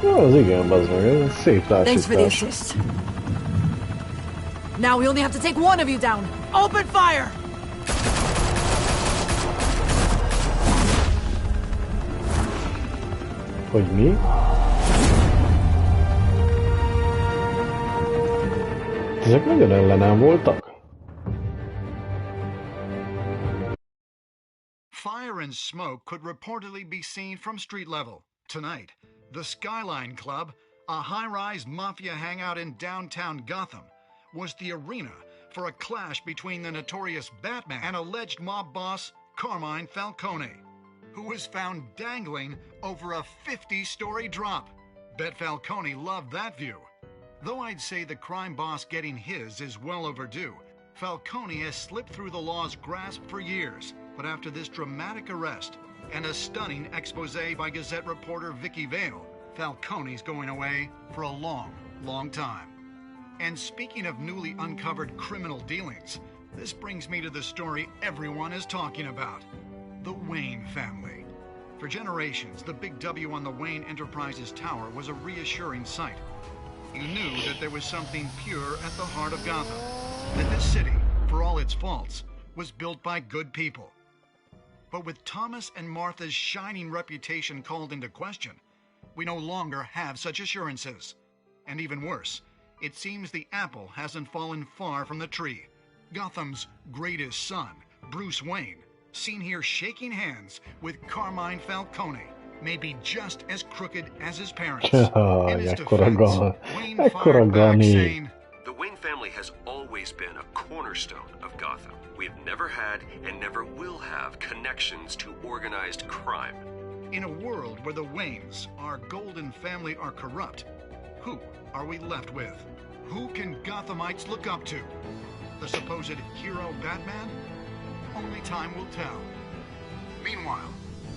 Jó, az igen, bazd meg, ez szép társítás. Thanks for the assist. Now we only have to take one of you down. Open fire! Hogy mi? Ezek nagyon ellenem voltak? Fire and smoke could reportedly be seen from street level. Tonight, the Skyline Club, a high-rise mafia hangout in downtown Gotham, was the arena for a clash between the notorious Batman and alleged mob boss Carmine Falcone, who was found dangling over a 50-story drop. Bet Falcone loved that view. Though I'd say the crime boss getting his is well overdue, Falcone has slipped through the law's grasp for years. But after this dramatic arrest and a stunning expose by Gazette reporter Vicky Vale, Falcone's going away for a long, long time. And speaking of newly uncovered criminal dealings, this brings me to the story everyone is talking about: the Wayne family. For generations, the big W on the Wayne Enterprises Tower was a reassuring sight. You knew that there was something pure at the heart of Gotham, that this city, for all its faults, was built by good people. But with Thomas and Martha's shining reputation called into question, we no longer have such assurances. And even worse, it seems the apple hasn't fallen far from the tree. Gotham's greatest son, Bruce Wayne, seen here shaking hands with Carmine Falcone, may be just as crooked as his parents. In his defense, Wayne fired back saying, "The Wayne family has always been a cornerstone of Gotham. We have never had and never will have connections to organized crime." In a world where the Waynes, our golden family, are corrupt, who are we left with? Who can Gothamites look up to? The supposed hero Batman? Only time will tell. Meanwhile,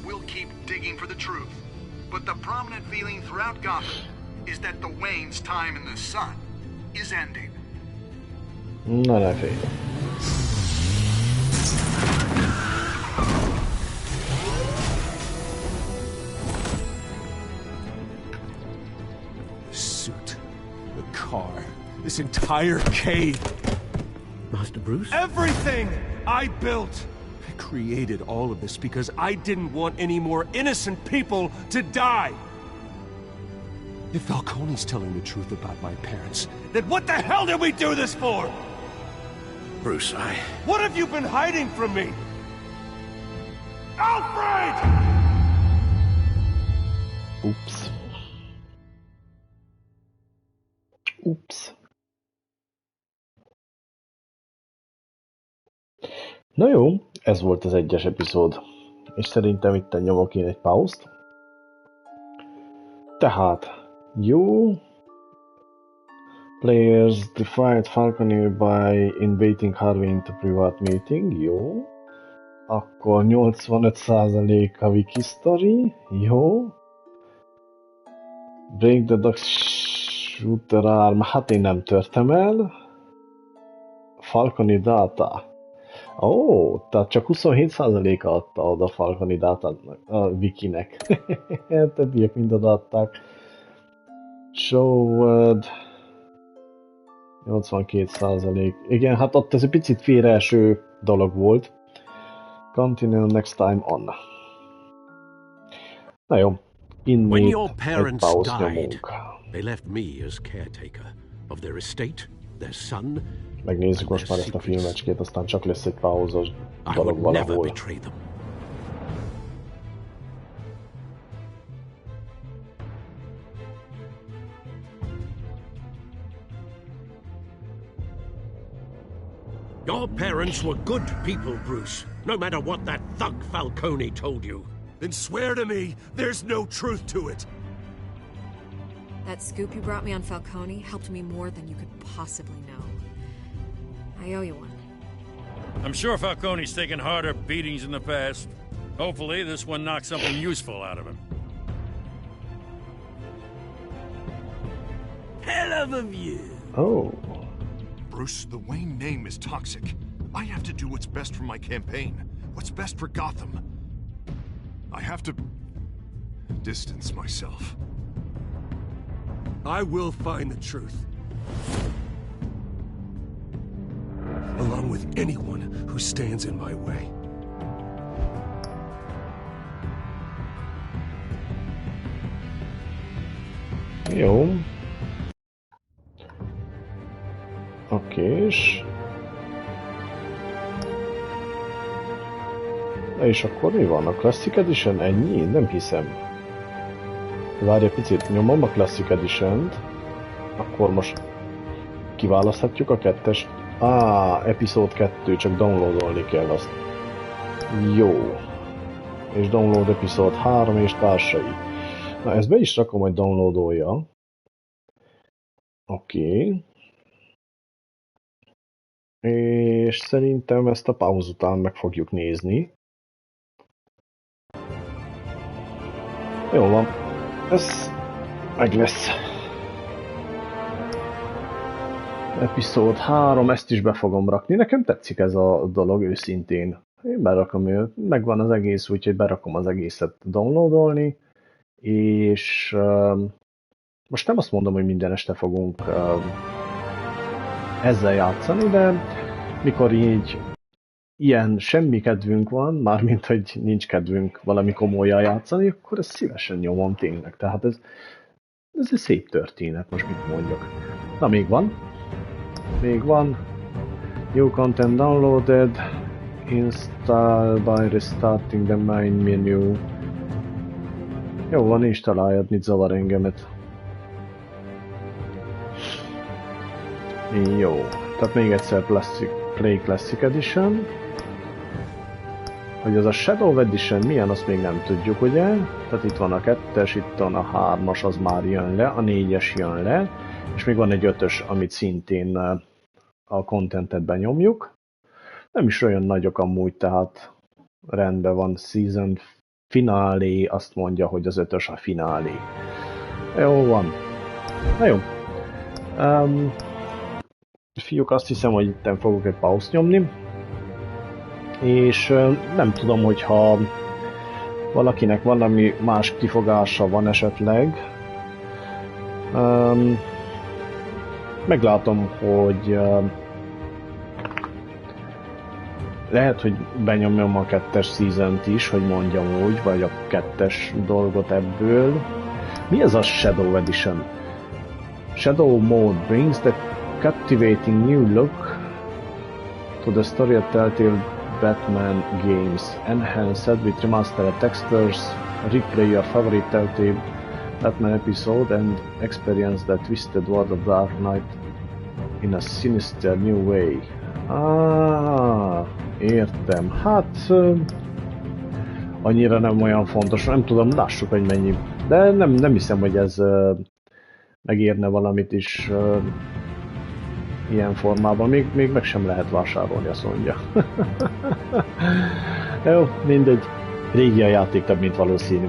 we'll keep digging for the truth. But the prominent feeling throughout Gotham is that the Waynes' time in the sun is ending. Na ne félj. The suit, the car, this entire cave. Master Bruce? Everything I built! I created all of this because I didn't want any more innocent people to die! If Falcone's telling the truth about my parents, then what the hell did we do this for? Bruce, What have you been hiding from me? Alfred! Oops. Oops. Na jó, ez volt az egyes epizód. És szerintem itt nyomok én egy pauzt. Tehát, you players defied Falcone by inviting Harvey into private meeting, jó. Akkor 85% a wiki story, jó. Break the duck shooter arm, hát én nem törtem el. Falcone data. Tehát csak 27%-a adta oda Falcone dátának, a wikinek. Többiek mind odaadták. Showed 82%. Igen, hát ott ez egy picit félreeső dolog volt. Continue next time on. Na jó, When your parents died, they left me as caretaker of their estate, their son. Megnézzük most már ezt a filmecskét, aztán csak lesz egy pauzos dolog valahol. Your parents were good people, Bruce, no matter what that thug Falcone told you. Then swear to me there's no truth to it. That scoop you brought me on Falcone helped me more than you could possibly know. I owe you one. I'm sure Falcone's taken harder beatings in the past. Hopefully, this one knocks something useful out of him. Hell of a view. Oh. Bruce, the Wayne name is toxic. I have to do what's best for my campaign. What's best for Gotham. I have to distance myself. I will find the truth. Along with anyone who stands in my way. Jó. Okés. És akkor mi van? A Classic Edition ennyi? Nem hiszem. Várj egy picit, nyomom a Classic Edition-t. Akkor most kiválaszthatjuk a kettest. Episode 2, csak downloadolni kell azt. Jó. És download Episode 3 és társai. Na, ezt be is rakom, hogy downloadolja. Oké. És szerintem ezt a pauz után meg fogjuk nézni. Jó van. Ez meg lesz. Episode 3, ezt is be fogom rakni. Nekem tetszik ez a dolog őszintén. Én berakom, megvan az egész, úgyhogy berakom az egészet downloadolni. És most nem azt mondom, hogy minden este fogunk ezzel játszani, de mikor így ilyen semmi kedvünk van, mármint hogy nincs kedvünk valami komolyan játszani, akkor ezt szívesen nyomom tényleg. Tehát ez egy szép történet, most mit mondjak. Na, még van. New content downloaded. Install by restarting the main menu. Jó van, installáljad, mit zavar engemet. Jó, tehát még egyszer Play Classic Edition. Hogy az a Shadow Edition milyen, azt még nem tudjuk, ugye? Tehát itt van a 2-es, itt van a 3-as, az már jön le, a 4-es jön le, és még van egy 5-ös, amit szintén a contentet benyomjuk. Nem is olyan nagyok amúgy, tehát rendben van. Season Finale, azt mondja, hogy az 5-ös a finálé. Jó van. Na jó. Fiúk, azt hiszem, hogy itten fogok egy pauszt nyomni. És nem tudom, hogyha valakinek valami más kifogása van esetleg. Meglátom, hogy lehet, hogy benyomjam a 2-es season-t is, hogy mondjam úgy, vagy a 2-es dolgot ebből. Mi ez a Shadow Edition? Shadow Mode brings the captivating new look to the story of Telltale Batman games, enhanced with remastered textures. Replay your favorite Telltale Batman episode and experience the twisted world of Dark Knight in a sinister new way. Értem. Hát annyira nem olyan fontos, nem tudom, lássuk, hogy mennyi. De nem hiszem, hogy ez megérne valamit is ilyen formában. Még meg sem lehet vásárolni, azt mondja. Jó, mindegy. Régi a játék, több mint valószínű.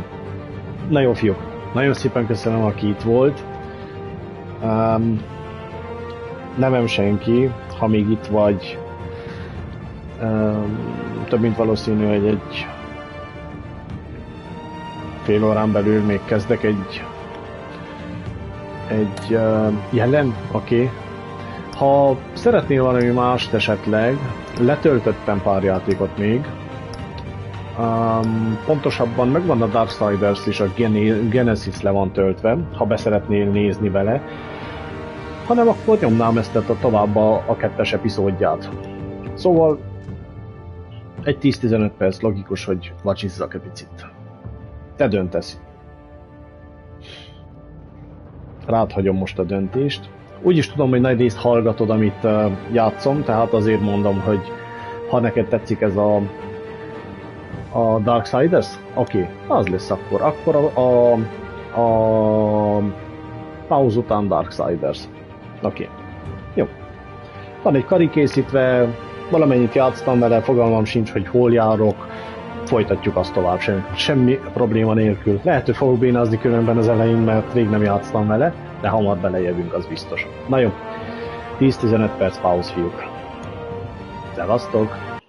Na jó, fiúk. Nagyon szépen köszönöm, aki itt volt. Nevem senki, ha még itt vagy. Több mint valószínű, hogy egy fél órán belül még kezdek egy jelen, oké. Ha szeretnél valami mást esetleg, letöltöttem pár játékot még. Pontosabban megvan a Darksiders is, a Genesis le van töltve, ha beszeretnél nézni vele. Hanem akkor nyomnám ezt tovább a 2-es epizódját. Szóval egy 10-15 perc logikus, hogy vacsizzak egy picit. Te döntesz. Rád hagyom most a döntést. Úgy is tudom, hogy nagy részt hallgatod, amit játszom, tehát azért mondom, hogy ha neked tetszik ez a Darksiders, oké, az lesz akkor. Akkor a pauz után Darksiders. Oké. Jó. Van egy kari készítve, valamennyit játsztam vele, fogalmam sincs, hogy hol járok, folytatjuk azt tovább, semmi probléma nélkül. Lehet, hogy fogok bénázni különben az elején, mert rég nem játsztam vele, de hamar belejövünk, az biztos. Na jó, 10-15 perc pauz, fiúk. Szevasztok!